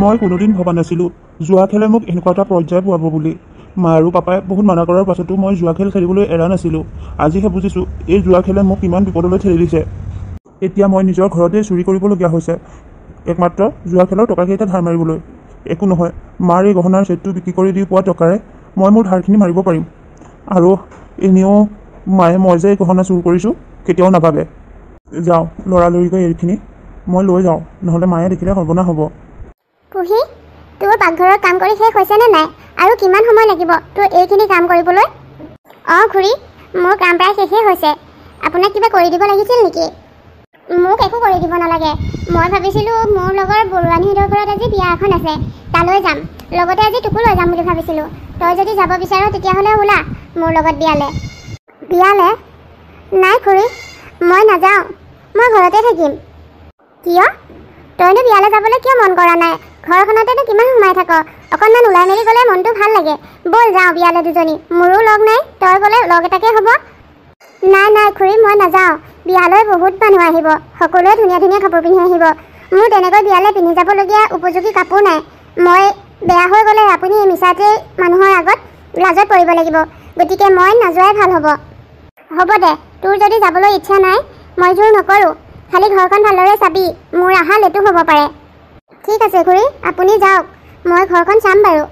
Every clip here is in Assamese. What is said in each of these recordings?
মই কোনোদিন ভবা নাছিলোঁ জুৱা খেলে মোক এনেকুৱা এটা পৰ্যায় পোৱাব বুলি। মা আৰু পাপাই বহুত মানা কৰাৰ পাছতো মই জুৱা খেল খেলিবলৈ এৰা নাছিলোঁ। আজিহে বুজিছোঁ এই জুৱা খেলে মোক কিমান বিপদলৈ ঠেলি দিছে। এতিয়া মই নিজৰ ঘৰতে চুৰি কৰিবলগীয়া হৈছে একমাত্ৰ জুৱা খেলৰ টকাকেইটা ধাৰ মাৰিবলৈ। একো নহয়, মাৰ এই গহনাৰ ছেটটো বিক্ৰী কৰি দি পোৱা টকাৰে মই মোৰ ধাৰখিনি মাৰিব পাৰিম। আৰু এনেও মায়ে মই যে এই গহনা চুৰ কৰিছোঁ কেতিয়াও নাভাবে। যাওঁ, লৰালৰিকৈ এইখিনি মই লৈ যাওঁ, নহ'লে মায়ে দেখিলে সৰ্বনাশ হ'ব। কুহি, তোৰ পাকঘৰৰ কাম কৰি শেষ হৈছেনে নাই? আৰু কিমান সময় লাগিব তোৰ এইখিনি কাম কৰিবলৈ? খুৰী, মোৰ কাম প্ৰায় শেষেই হৈছে। আপোনাক কিবা কৰি দিব লাগিছিল নেকি? মোক একো কৰি দিব নালাগে। মই ভাবিছিলোঁ মোৰ লগৰ বৰুৱানীহঁতৰ ঘৰত আজি বিয়া এখন আছে, তালৈ যাম। লগতে আজি তোকো লৈ যাম বুলি ভাবিছিলোঁ। তই যদি যাব বিচাৰ তেতিয়াহ'লে ওলা মোৰ লগত বিয়ালে। বিয়ালে? নাই খুৰী, মই নাযাওঁ। মই ঘৰতে থাকিম। কিয়? তইনো বিয়ালৈ যাবলৈ কিয় মন কৰা নাই? ঘৰখনতেনো কিমান সোমাই থাক? অকণমান ওলাই মেলি গ'লে মনটো ভাল লাগে। ব'ল যাওঁ বিয়ালৈ দুজনী। মোৰো লগ নাই, তই গ'লে লগ এটাকে হ'ব। নাই নাই খুৰী, মই নাযাওঁ। বিয়ালৈ বহুত মানুহ আহিব, সকলোৱে ধুনীয়া ধুনীয়া কাপোৰ পিন্ধি আহিব। মোৰ তেনেকৈ বিয়ালৈ পিন্ধি যাবলগীয়া উপযোগী কাপোৰ নাই। মই বেয়া হৈ গ'লে আপুনি মিছাতেই মানুহৰ আগত লাজত পৰিব লাগিব। গতিকে মই নাযোৱাই ভাল হ'ব। হ'ব দে, তোৰ যদি যাবলৈ ইচ্ছা নাই মই জোৰ নকৰোঁ। খালি ঘৰখন ভালদৰে চাবি, মোৰ আহা লেটো হ'ব পাৰে। ঠিক আছে খুৰী, আপুনি যাওক, মই ঘৰখন চাম বাৰু।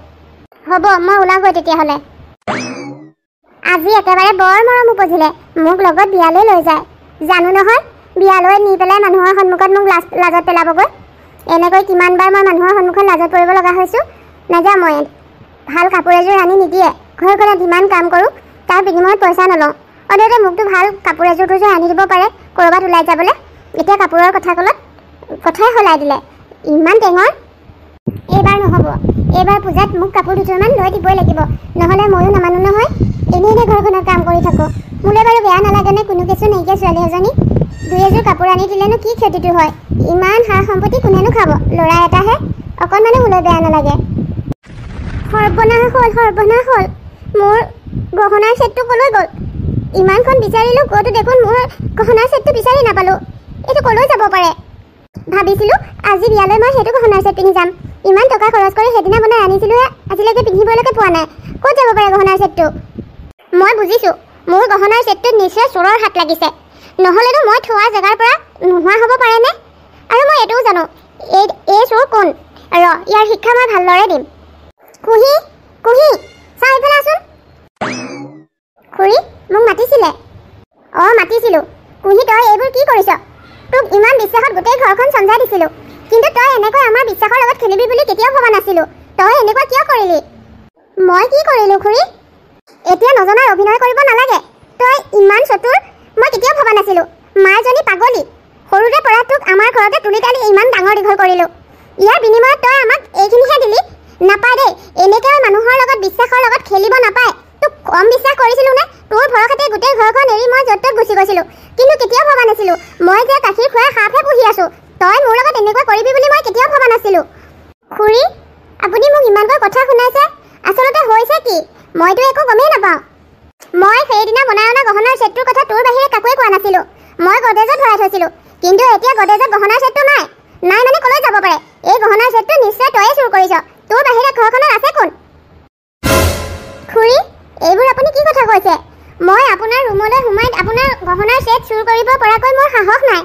হ'ব, মই ওলাগৈ তেতিয়াহ'লে। আজি একেবাৰে বৰ মৰম উপজিলে, মোক লগত বিয়ালৈ লৈ যায়। জানো নহয়, বিয়ালৈ নি পেলাই মানুহৰ সন্মুখত মোক লাজত পেলাবগৈ। এনেকৈ কিমানবাৰ মই মানুহৰ সন্মুখত লাজত পৰিব লগা হৈছোঁ। নাযাওঁ মই। ভাল কাপোৰ এযোৰ আনি নিদিয়ে। ঘৰখনত যিমান কাম কৰোঁ তাৰ বিনিময়ত পইচা নলওঁ। অন্ততঃ মোকতো ভাল কাপোৰ এযোৰ আনি দিব পাৰে ক'ৰবাত ওলাই যাবলৈ। এতিয়া কাপোৰৰ কথা ক'লত কথাই সলাই দিলে। ইমান টেঙৰ। এইবাৰ নহ'ব, এইবাৰ পূজাত মোক কাপোৰ দুযোৰমান লৈ দিবই লাগিব, নহ'লে ময়ো নামানো নহয়। এনেই ঘৰখনত কাম কৰি থাকোঁ। মোলৈ বাৰু বেয়া নালাগেনে কোনো কিছু নাইকিয়া ছোৱালী এজনী? দুই এযোৰ কাপোৰ আনি দিলেনো কি ক্ষতিটো হয়? ইমান সা সম্পত্তি কোনেনো খাব? ল'ৰা এটাহে, অকণমানো মোলৈ বেয়া নালাগে। সৰ্বনাশ হ'ল, সৰ্বনাশ হ'ল। মোৰ গহনাৰ ছেটটো ক'লৈ গ'ল? ইমানখন বিচাৰিলোঁ, ক'তো দেখোন মোৰ গহনাৰ ছেটটো বিচাৰি নাপালোঁ। এইটো ক'লৈ যাব পাৰে? ভাবিছিলোঁ আজি বিয়ালৈ মই সেইটো গহনাৰ ছেট পিন্ধি যাম। ইমান টকা খৰচ কৰি সেইদিনা বনাই আনিছিলোঁহে, আজিলৈকে পিন্ধিবলৈকে পোৱা নাই। ক'ত যাব পাৰে গহনাৰ ছেটটো? মই বুজিছোঁ, মোৰ গহনাৰ ছেটটোত নিশ্চয় চোৰৰ হাত লাগিছে। নহ'লেনো মই থোৱা জেগাৰ পৰা নোহোৱা হ'ব পাৰেনে? আৰু মই এইটোও জানো এই চোৰ কোন। ইয়াৰ শিক্ষা মই ভালদৰে দিম। কুহি, কুহি, চা এইফালে আছোন। খুৰী, মোক মাতিছিলে? মাতিছিলোঁ। কুহি, তই এইবোৰ কি কৰিছ? তোক ইমান বিশ্বাসত গোটেই ঘৰখন চমজাই দিছিলোঁ, কিন্তু তই এনেকৈ আমাৰ বিশ্বাসৰ লগত খেলিবি বুলি কেতিয়াও ভবা নাছিলোঁ। তই এনেকুৱা কিয় কৰিলি? মই কি কৰিলোঁ খুৰী? এতিয়া নজনাৰ অভিনয় কৰিব নালাগে। তই ইমান চতুৰ মই কেতিয়াও ভবা নাছিলোঁ। মাৰজনী পাগলী। সৰুৰে পৰা তোক আমাৰ ঘৰতে তুলি তালি ইমান ডাঙৰ দীঘল কৰিলোঁ। ইয়াৰ বিনিময়ত তই আমাক এইখিনিহে দিলি? নাপায় দেই, এনেকৈ মানুহৰ লগত বিশ্বাসৰ লগত খেলিব নাপায়। তোক কম বিশ্বাস কৰিছিলোঁ নে? তোৰ ভৰসাতে গোটেই ঘৰখন এৰি মই য'ত ত'ত গুচি গৈছিলোঁ, কিন্তু কেতিয়াও ভবা নাছিলোঁ মই যে গাখীৰ খোৱাই সাপহে পুহি আছোঁ। তই মোৰ লগত এনেকুৱা কৰিবি বুলি মই কেতিয়াও ভবা নাছিলোঁ। খুৰী, আপুনি মোক ইমানকৈ কথা শুনাইছে, আচলতে হৈছে কি? মইতো একো গমেই নাপাওঁ। মই সেইদিনা বনাই অনা গহনাৰ ছেটটোৰ কথা তোৰ বাহিৰে কাকোৱে কোৱা নাছিলোঁ। মই গডেজত ভৰাই থৈছিলোঁ, কিন্তু এতিয়া গডেজত গহনাৰ ছেটটো নাই। নাই মানে ক'লৈ যাব পাৰে? এই গহনাৰ ছেটটো নিশ্চয় তয়ে চুৰ কৰিছ। তোৰ বাহিৰে ঘৰখনত আছে কোন? খুৰী, এইবোৰ আপুনি কি কথা কৈছে? মই আপোনাৰ ৰুমলৈ সোমাই আপোনাৰ গহনাৰ ছেট চুৰ কৰিব পৰাকৈ মোৰ সাহস নাই।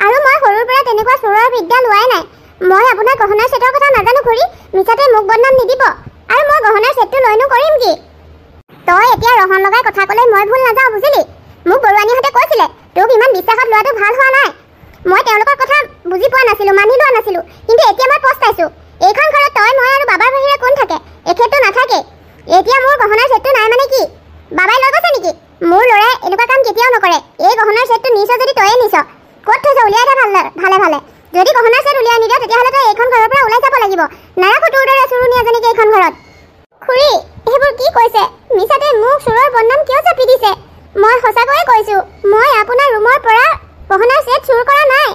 আৰু মই সৰুৰ পৰা তেনেকুৱা চোৰৰ বিদ্যা লোৱাই নাই। মই আপোনাৰ গহনাৰ ছেটৰ কথা নাজানো খুৰী। মিছাতে মোক বদনাম নিদিব। আৰু মই গহনাৰ ছেটটো লৈনো কৰিম কি? তই এতিয়া ৰহন লগাই কথা ক'লে মই ভুল নাযাওঁ, বুজিলি? মোক বৰুৱানীহঁতে কৈছিলে তোক ইমান বিশ্বাসত লোৱাটো ভাল হোৱা নাই। মই তেওঁলোকৰ কথা বুজি পোৱা নাছিলোঁ, মানি লোৱা নাছিলোঁ, কিন্তু এতিয়া মই পস্তাইছোঁ। এইখন ঘৰত তই, মই আৰু বাবাৰ বাহিৰে কোন থাকে? এখেতটো নাথাকে। এতিয়া মোৰ গহনাৰ ছেটটো নাই মানে কি? বাবাই লৈ গৈছে নেকি? মোৰ ল'ৰাই এনেকুৱা কাম কেতিয়াও নকৰে। এই গহনাৰ ছেটটো নিছ যদি তয়ে নিছ। ক'ত থৈছ? উলিয়াই দে ভালে ভালে। যদি গহনাৰ ছেট উলিয়াই নিদিয় তেতিয়াহ'লে তই এইখন ঘৰৰ পৰা ওলাই যাব লাগিব। নাৰাখো তোৰ দৰে চুৰুনি এজনীকে এইখন ঘৰত। খুৰী, এইবোৰ কি কৈছে? মিছাতে মোক চোৰৰ বদনাম কিয় চাপি দিছে? মই সঁচাকৈয়ে কৈছোঁ, মই আপোনাৰ ৰুমৰ পৰা গহনাৰ ছেট চুৰ কৰা নাই।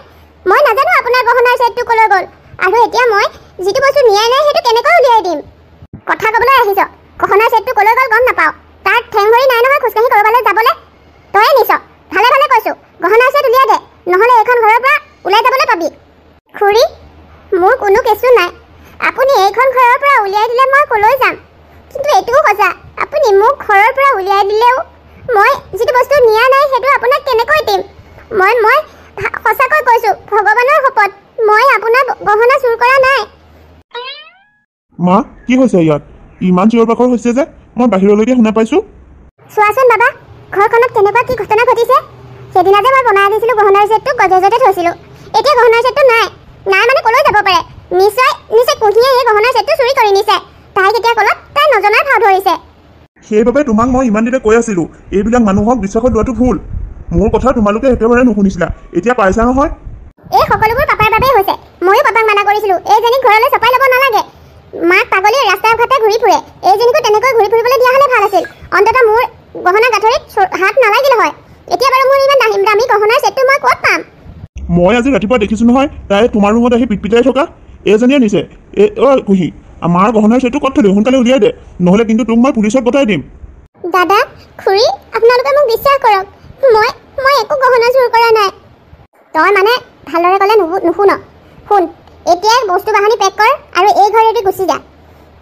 মই নাজানো আপোনাৰ গহনাৰ ছেটটো ক'লৈ গ'ল। আৰু এতিয়া মই যিটো বস্তু নিয়াই নাই সেইটো কেনেকৈ উলিয়াই দিম? কথা ক'বলৈ আহিছ, গহনাৰ ছেটটো ক'লৈ গ'ল গম নাপাওঁ। তাৰ ঠেং ভৰি নাই নহয় খোজকাঢ়ি ক'ৰবালৈ যাবলৈ। তয়ে নিছ। ভালে ভালে কৈছোঁ, গহনাৰ ছেট উলিয়াই দে, নহ'লে এইখন ঘৰৰ পৰা ওলাই যাবলৈ পাবি। খুৰী, মোৰ কোনো কেঁচু নাই। আপুনি মই সঁচাকৈ কৈছোঁ, ভগৱানৰ শপত, মই আপোনাৰ গহনা চুৰ কৰা নাই। মা, কি হৈছে ইয়াত? ইমান চিঞৰ বাখৰ হৈছে যে মই বাহিৰলৈকে শুনা পাইছোঁ। চোৱাচোন বাবা, ঘৰখনত কেনেকুৱা কি ঘটনা ঘটিছে। সেইদিনা যে মই বনাই আনিছিলোঁ গহনাৰ ছেটটো, গজেজতে থৈছিলোঁ। এতিয়া গহনাৰ ছেটটো নাই মানে ক'লৈ যাব পাৰে? নিশ্চয় কুঁহিয়ে এই গহনাৰ ছেটটো চুৰি কৰি নিছে। তাই কেতিয়া ক'লত তাই নজনাৰ ভাও ধৰিছে। সেইবাবে তোমাক মই ইমান দিনে কৈ আছিলোঁ, এইবিলাক মানুহক বিশ্বাসত লোৱাটো ভুল। মোৰ কথা তোমালোকে একেবাৰে নুশুনিছিলা, এতিয়া পাইছা নহয়। এই সকলোবোৰ পাপাৰ বাবেই হৈছে। ময়ো পাপাক মানা কৰিছিলোঁ, এইজনীক ঘৰলৈ চপাই ল'ব নালাগে। মাক পাগলী ৰাস্তাই ঘাটে ঘূৰি ফুৰে, এইজনীকো তেনেকৈ ঘূৰি ফুৰিবলৈ দিয়া হ'লে ভাল আছিল। অন্ততঃ মোৰ গহনা গাঁঠৰিত হাত নালাগিল হয়। এতিয়া বাৰু মোৰ ইমান দামী গহনাৰ ছেটটো মই ক'ত পাম? মই আজি ৰাতিপুৱা দেখিছোঁ নহয়, তাই তোমাৰ ৰুমত আহি পিটপিটাই থকা। এইজনীয়ে নিছে। কুঁহি, আমাৰ গহনাৰ ছেটটো ক'ত থলি? সোনকালে উলিয়াই দে, নহ'লে কিন্তু তোক মই পুলিচত পঠাই দিম। দাদা, খুৰী, আপোনালোকে মোক বিশ্বাস কৰক, মই একো গহনা চুৰ কৰা নাই। তই মানে ভালদৰে ক'লে নুশুন। শুন, এতিয়াই বস্তু বাহানি পেক কৰ আৰু এই ঘৰেদি গুচি যা।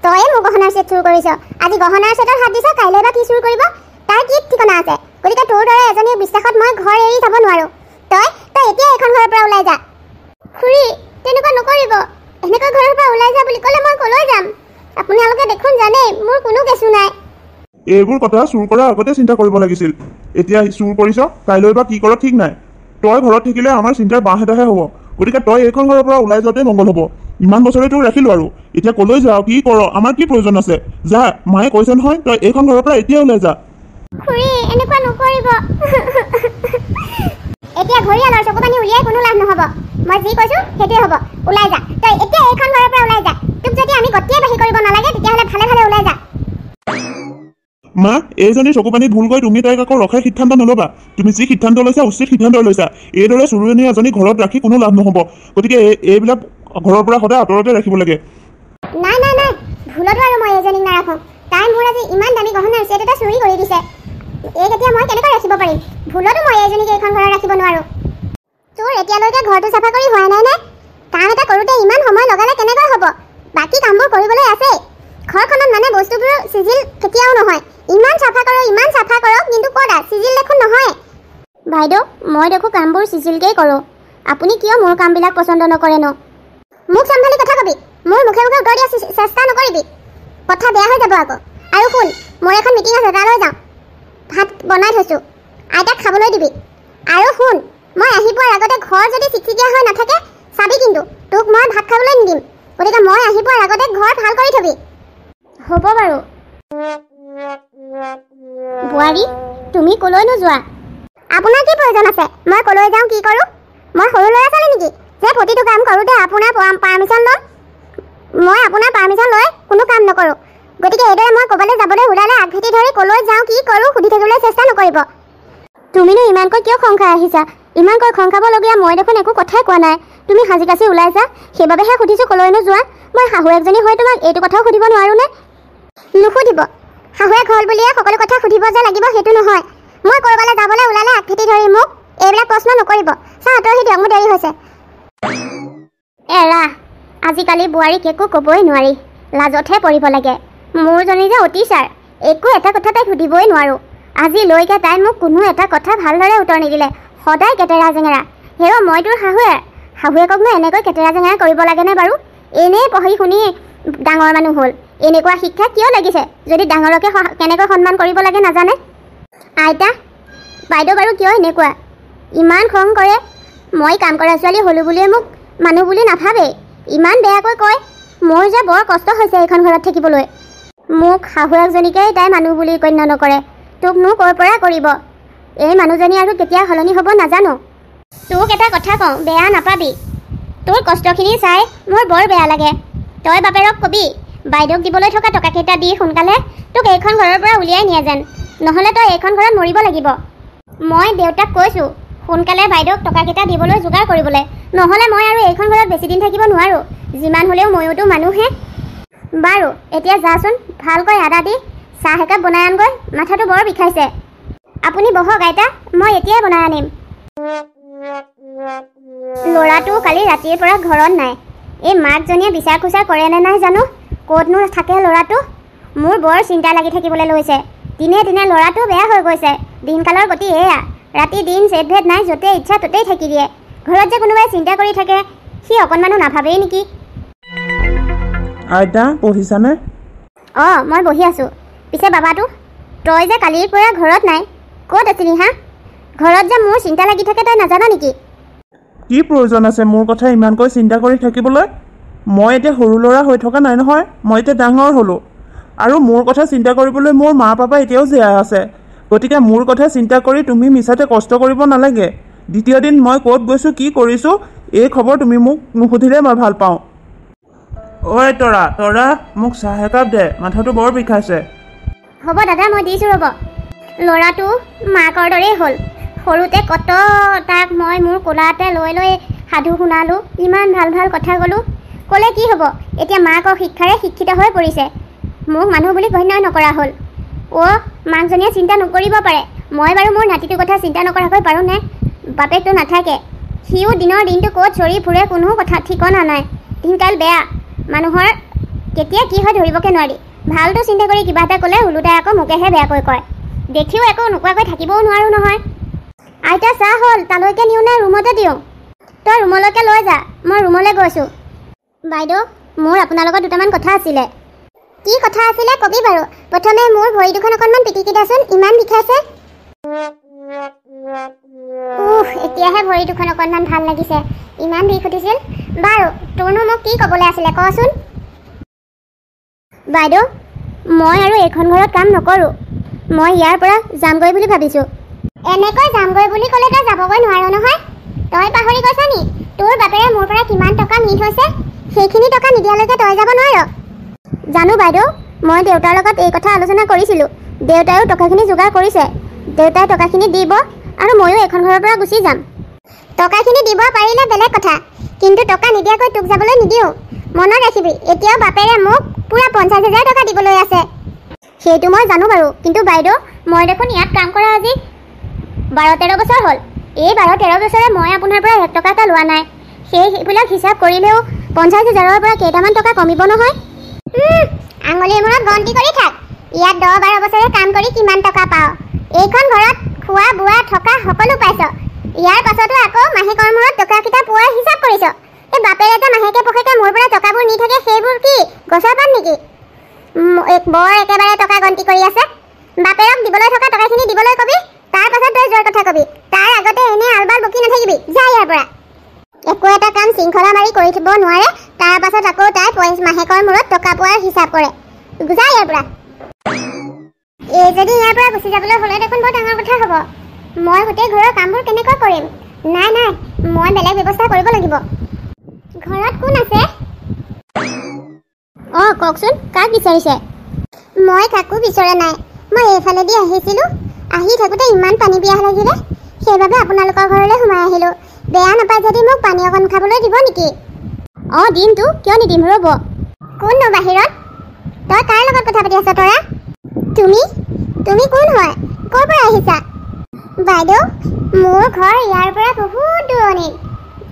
তয়ে মোৰ গহনাৰ ছেট চুৰ কৰিছ। আজি গহনাৰ ছেটত হাত দিছ, কাইলৈ বা কি চুৰ কৰিব তাৰ কি ঠিকনা আছে? গতিকে তোৰ দৰে এজনীৰ বিশ্বাসত মই ঘৰ এৰি যাব নোৱাৰোঁ। তই এতিয়া এইখন ঘৰৰ পৰা ওলাই যা। খুৰী, তেনেকুৱা নকৰিব। এনেকৈ ঘৰৰ পৰা ওলাই যা বুলি ক'লে মই ক'লৈ যাম? আপোনালোকে দেখোন জানেই মোৰ কোনো কেঁচু নাই। এইবোৰ কথা চুৰ কৰাৰ আগতে চিন্তা কৰিব লাগিছিল। এতিয়া চুৰ কৰিছ, কাইলৈ বা কি কৰ ঠিক নাই। তই ঘৰত থাকিলে আমাৰ চিন্তাৰ বাঁহ এটাহে হ'ব। গতিকে তই এইখন ঘৰৰ পৰা ওলাই যোৱাতে মংগল হ'ব। ইমান বছৰে তোক ৰাখিলোঁ আৰু এতিয়া ক'লৈ যাওঁ, কি কৰ, আমাৰ কি প্ৰয়োজন আছে? যা, মায়ে কৈছে নহয়, তই এইখন ঘৰৰ পৰা এতিয়া ওলাই যা। খুৰী, এনেকুৱা নকৰিব। এতিয়া ঘৰিয়ালৰ চকু পানী উলিয়াই কোনো লাভ নহ'ব। মই যি কৈছোঁ সেইটোৱে হ'ব। ওলাই যা, তই এতিয়া এইখন ঘৰৰ পৰা ওলাই যা। তোক যদি আমি গতিয়ে বাহিৰ কৰিব নালাগে, তেতিয়াহ'লে ভালে ওলাই যা। মা, এইজনী চকু পানী ভুল কৰি তুমি তাইক আকৌ ৰখাৰ সিদ্ধান্ত নল'বা। তুমি যি সিদ্ধান্ত লৈছা উচিত সিদ্ধান্ত লৈছা। এইদৰে চুৰুজনী এজনী ঘৰত ৰাখি কোনো লাভ নহ'ব। গতিকে এইবিলাক ঘৰৰ পৰা সদায় আঁতৰতে ৰাখিব লাগে। নাই, ভুলতো আৰু মই এজনীক নাৰাখোঁ। তাই মোৰ আজি ইমান দামী গহনাৰ ছেট এটা চুৰি কৰি দিছে। এই এতিয়া মই কেনেকৈ ৰাখিব পাৰিম? ভুলতো মই এইজনীক এইখন ঘৰত ৰাখিব নোৱাৰোঁ। তোৰ এতিয়ালৈকে ঘৰটো চাফা কৰি হোৱা নাই নে? কাম এটা কৰোঁতে ইমান সময় লগালে কেনেকৈ হ'ব? বাকী কামবোৰ কৰিবলৈ আছেই। ঘৰখনত মানে বস্তুবোৰৰ চিজিল কেতিয়াও নহয়। ইমান চাফা কৰক, কিন্তু ক'ত চিজিল দেখোন নহয়। বাইদেউ, মই দেখোঁ কামবোৰ চিজিলকেই কৰোঁ। আপুনি কিয় মোৰ কামবিলাক পচন্দ নকৰেনো? মোক চম্ভালি কথা কবি। মোৰ মুখে উত্তৰ দিয়া চেষ্টা নকৰিবি। কথা বেয়া হৈ যাব আকৌ। আৰু শুন, মোৰ এখন মিটিং আছে, তালৈ যাওঁ। ভাত বনাই থৈছোঁ, আইতাক খাবলৈ দিবি। আৰু শুন, মই আহি পোৱাৰ আগতে ঘৰ যদি চিকচিকীয়া হৈ নাথাকে চাবি, কিন্তু তোক মই ভাত খাবলৈ নিদিম। গতিকে মই আহি পোৱাৰ আগতে ঘৰ ভাল কৰি থবি। হ'ব বাৰু। বোৱাৰী, তুমি ক'লৈ নোযোৱা? আপোনাৰ কি প্ৰয়োজন আছে মই ক'লৈ যাওঁ, কি কৰোঁ? মই সৰু ল'ৰা ছোৱালী নেকি যে প্ৰতিটো কাম কৰোঁতে আপোনাৰ পাৰ্মিশ্যন ল'ম? মই আপোনাৰ পাৰ্মিশ্যন লৈ কোনো কাম নকৰোঁ। গতিকে এইদৰে মই ক'বলৈ যাবলৈ ওলালে আগভেটি ধৰি ক'লৈ যাওঁ, কি কৰোঁ সুধি থাকিবলৈ চেষ্টা নকৰিব। তুমিনো ইমানকৈ কিয় খং খাই আহিছা? ইমানকৈ খং খাবলগীয়া মই দেখোন একো কথাই কোৱা নাই। তুমি সাজি কাচি ওলাই যা, সেইবাবেহে সুধিছোঁ ক'লৈনো যোৱা। মই শাহুৱেকজনী হৈ তোমাক এইটো কথাও সুধিব নোৱাৰোঁনে? নুসুধিব। শাহুৱেক হ'ল বুলিয়ে সকলো কথা সুধিব যে লাগিব সেইটো নহয়। মই ক'ৰবালৈ যাবলৈ ওলালে আগভেটি ধৰি মোক এইবিলাক প্ৰশ্ন নকৰিব। চাহ আঁতৰি দিয়ক, মোৰ দেৰি হৈছে। এৰা, আজিকালি বোৱাৰীক একো ক'বই নোৱাৰি, লাজতহে পৰিব লাগে। মোৰজনী যে অতিচাৰ, একো এটা কথা তাইক সুধিবই নোৱাৰোঁ। আজিলৈকে তাই মোক কোনো এটা কথা ভালদৰে উত্তৰ নিদিলে, সদায় কেটেৰা জেঙেৰা। হেৰ' মই তোৰ শাহুৱেককনো এনেকৈ কেটেৰা জেঙেৰা কৰিব লাগেনে বাৰু? এনেই পঢ়ি শুনি ডাঙৰ মানুহ হ'ল, এনেকুৱা শিক্ষা কিয় লাগিছে যদি ডাঙৰকে কেনেকৈ সন্মান কৰিব লাগে নাজানে? আইতা, বাইদেউ বাৰু কিয় এনেকুৱা? ইমান খং কৰে। মই কাম কৰা ছোৱালী হ'লোঁ বুলিয়ে মোক মানুহ বুলি নাভাবেই, ইমান বেয়াকৈ কয়। মোৰ যে বৰ কষ্ট হৈছে এইখন ঘৰত থাকিবলৈ। মোক শাহুৱেকজনীকেই তাই মানুহ বুলি গণ্য নকৰে, তোকনো ক'ৰ পৰা কৰিব? এই মানুহজনী আৰু কেতিয়া সলনি হ'ব নাজানো। তোক এটা কথা কওঁ, বেয়া নাপাবি। তোৰ কষ্টখিনি চাই মোৰ বৰ বেয়া লাগে। তই বাপেৰক কবি, বাইদেউক দিবলৈ থকা টকাকেইটা দি সোনকালে তোক এইখন ঘৰৰ পৰা উলিয়াই নিয়ে যেন, নহ'লে তই এইখন ঘৰত মৰিব লাগিব। মই দেউতাক কৈছোঁ সোনকালে বাইদেউক টকাকেইটা দিবলৈ যোগাৰ কৰিবলৈ, নহ'লে মই আৰু এইখন ঘৰত বেছি দিন থাকিব নোৱাৰোঁ। যিমান হ'লেও ময়োতো মানুহে। বাৰু এতিয়া যাচোন, ভালকৈ আদা দি চাহ একাপ বনাই আনগৈ, মাথাটো বৰ বিষাইছে। আপুনি বহক আইতা, মই এতিয়াই বনাই আনিম। ল'ৰাটো কালি ৰাতিৰ পৰা ঘৰত নাই। এই মাকজনীয়ে বিচাৰ খোচাৰ কৰেনে নাই জানো, ক'তনো থাকে ল'ৰাটো। মোৰ বৰ চিন্তা লাগি থাকিবলৈ লৈছে। দিনে দিনে ল'ৰাটো বেয়া হৈ গৈছে। দিনকালৰ গতি এয়া, ৰাতি দিন ছেদ ভেদ নাই, য'তে ইচ্ছা ত'তেই থাকি দিয়ে। ঘৰত যে কোনোবাই চিন্তা কৰি থাকে সি অকণমানো নাভাবেই নেকি? আইতা পঢ়িছানে? অঁ, মই বহি আছোঁ। পিছে বাবাটো তই যে কালিৰ পৰা ঘৰত নাই, ক'ত আছিলি হা? ঘৰত যে মোৰ চিন্তা লাগি থাকে তই নাজানা নেকি? কি প্ৰয়োজন আছে মোৰ কথা ইমানকৈ চিন্তা কৰি থাকিবলৈ? মই এতিয়া সৰু ল'ৰা হৈ থকা নাই নহয়, মই এতিয়া ডাঙৰ হ'লোঁ। আৰু মোৰ কথা চিন্তা কৰিবলৈ মোৰ মা পাপা এতিয়াও জীয়াই আছে। গতিকে মোৰ কথা চিন্তা কৰি তুমি মিছাতে কষ্ট কৰিব নালাগে। দ্বিতীয় দিন মই ক'ত গৈছোঁ কি কৰিছোঁ এই খবৰ তুমি মোক নুসুধিলে মই ভাল পাওঁ। ঐ তৰা মোক চাহ একাপ দে, মাথাটো বৰ বিষাইছে। হ'ব দাদা, মই দিছোঁ ৰ'ব। ল'ৰাটো মাকৰ দৰেই হ'ল। সৰুতে কত তাক মই মোৰ কোলাতে লৈ লৈ সাধু শুনালোঁ, ইমান ভাল ভাল কথা ক'লোঁ। ক'লে কি হ'ব, এতিয়া মাকৰ শিক্ষাৰে শিক্ষিত হৈ পৰিছে, মোক মানুহ বুলি গণ্যই নকৰা হ'ল। অ' মাকজনীয়ে চিন্তা নকৰিব পাৰে, মই বাৰু মোৰ নাতিটোৰ কথা চিন্তা নকৰাকৈ পাৰোঁনে? বাপেকটো নাথাকে, সিও দিনৰ দিনটো ক'ত চৰি ফুৰে কোনো কথা ঠিকনা নাই। দিনকাল বেয়া, মানুহৰ কেতিয়া কি হয় ধৰিবকে নোৱাৰি। ভালটো চিন্তা কৰি কিবা এটা ক'লে ওলোটাই আকৌ মোকেহে বেয়াকৈ কয়। দেখিও একো নোকোৱাকৈ থাকিবও নোৱাৰোঁ নহয়। আইতা চাহ হ'ল, তালৈকে নিওঁ নে ৰুমতে দিওঁ? তই ৰুমলৈকে লৈ যা, মই ৰুমলৈ গৈছোঁ। বাইদেউ, মোৰ আপোনাৰ লগত দুটামান কথা আছিলে। কি কথা আছিলে কবি বাৰু? প্ৰথমে মোৰ ভৰি দুখন অকণমান পিটিকি দেচোন, ইমান বিষাইছে। এতিয়াহে ভৰি দুখন অকণমান ভাল লাগিছে, ইমান বিষ উঠিছিল। বাৰু তোৰনো মোক কি ক'বলৈ আছিলে কচোন? বাইদেউ, মই আৰু এইখন ঘৰত কাম নকৰোঁ, মই ইয়াৰ পৰা যামগৈ বুলি ভাবিছোঁ। এনেকৈ যামগৈ বুলি ক'লে তই যাবগৈ নোৱাৰ নহয়। তই পাহৰি গৈছ নি তোৰ বাপেৰে মোৰ পৰা কিমান টকা নি থৈছে? সেইখিনি টকা নিদিয়ালৈকে তই যাব নোৱাৰ। জানো বাইদেউ, মই দেউতাৰ লগত এই কথা আলোচনা কৰিছিলোঁ। দেউতায়ো টকাখিনি যোগাৰ কৰিছে। দেউতাই টকাখিনি দিব আৰু ময়ো এইখন ঘৰৰ পৰা গুচি যাম। টকাখিনি দিব পাৰিলে বেলেগ কথা, কিন্তু টকা নিদিয়াকৈ তোক যাবলৈ নিদিওঁ। মনত ৰাখিবি, এতিয়াও বাপেৰে মোক পূৰা 50,000 টকা দিবলৈ আছে। সেইটো মই জানো বাৰু, কিন্তু বাইদেউ মই দেখোন ইয়াত কাম কৰা আজি 12-13 বছৰ হ'ল। এই 12-13 বছৰে মই আপোনাৰ পৰা 1 টকা এটা লোৱা নাই। সেইবিলাক হিচাপ কৰিলেও 50,000ৰ পৰা কেইটামান টকা কমিব নহয়। আঙুলিৰ মূৰত গন্তি কৰি থাক। ইয়াত 10-12 বছৰে কাম কৰি কিমান টকা পাওঁ? এইখন ঘৰত খোৱা বোৱা থকা সকলো পাইছ। ইয়াৰ পাছতো আকৌ মাহেকৰ মূৰত টকাকেইটা পোৱাৰ হিচাপ কৰিছ। এই বাপেৰে এটা মাহেকে পষেকে মোৰ পৰা টকাবোৰ নি থাকে, সেইবোৰ কি গছৰ পাত নেকি? বৰ একেবাৰে টকা গন্তি কৰি আছে। বাপেৰক দিবলৈ থকা টকাখিনি দিবলৈ কবি, তাৰ পাছত তই যোৱাৰ কথা কবি। তাৰ আগতে এনে আলবাল বকি নাথাকিবি, যা ইয়াৰ পৰা। একো এটা কাম শৃংখলা মাৰি কৰি থব নোৱাৰে, তাৰ পাছত আকৌ তাই মাহেকৰ মূৰত টকা পোৱাৰ হিচাপ কৰে। যা ইয়াৰ পৰা। এই যদি ইয়াৰ পৰা গুচি যাবলৈ হ'লে দেখোন বৰ ডাঙৰ কথা হ'ব। মই গোটেই ঘৰৰ কামবোৰ কেনেকৈ কৰিম? নাই মই বেলেগ ব্যৱস্থা কৰিব লাগিব। ঘৰত কোন আছে? অঁ কওকচোন, কাক বিচাৰিছে? মই কাকো বিচৰা নাই, মই এইফালেদি আহিছিলোঁ। আহি থাকোঁতে ইমান পানী পিয়াহ লাগিলে, সেইবাবে আপোনালোকৰ ঘৰলৈ সোমাই আহিলোঁ। বেয়া নাপায় যদি মোক পানী অকণ খাবলৈ দিব নেকি? অঁ দিমতো, কিয় নিদিম, ৰ'ব। কোননো বাহিৰত? তই কাৰ লগত কথা পাতি আছ তৰা? তুমি কোন হয়? ক'ৰ পৰা আহিছা? বাইদেউ, মোৰ ঘৰ ইয়াৰ পৰা বহুত দূৰণিত।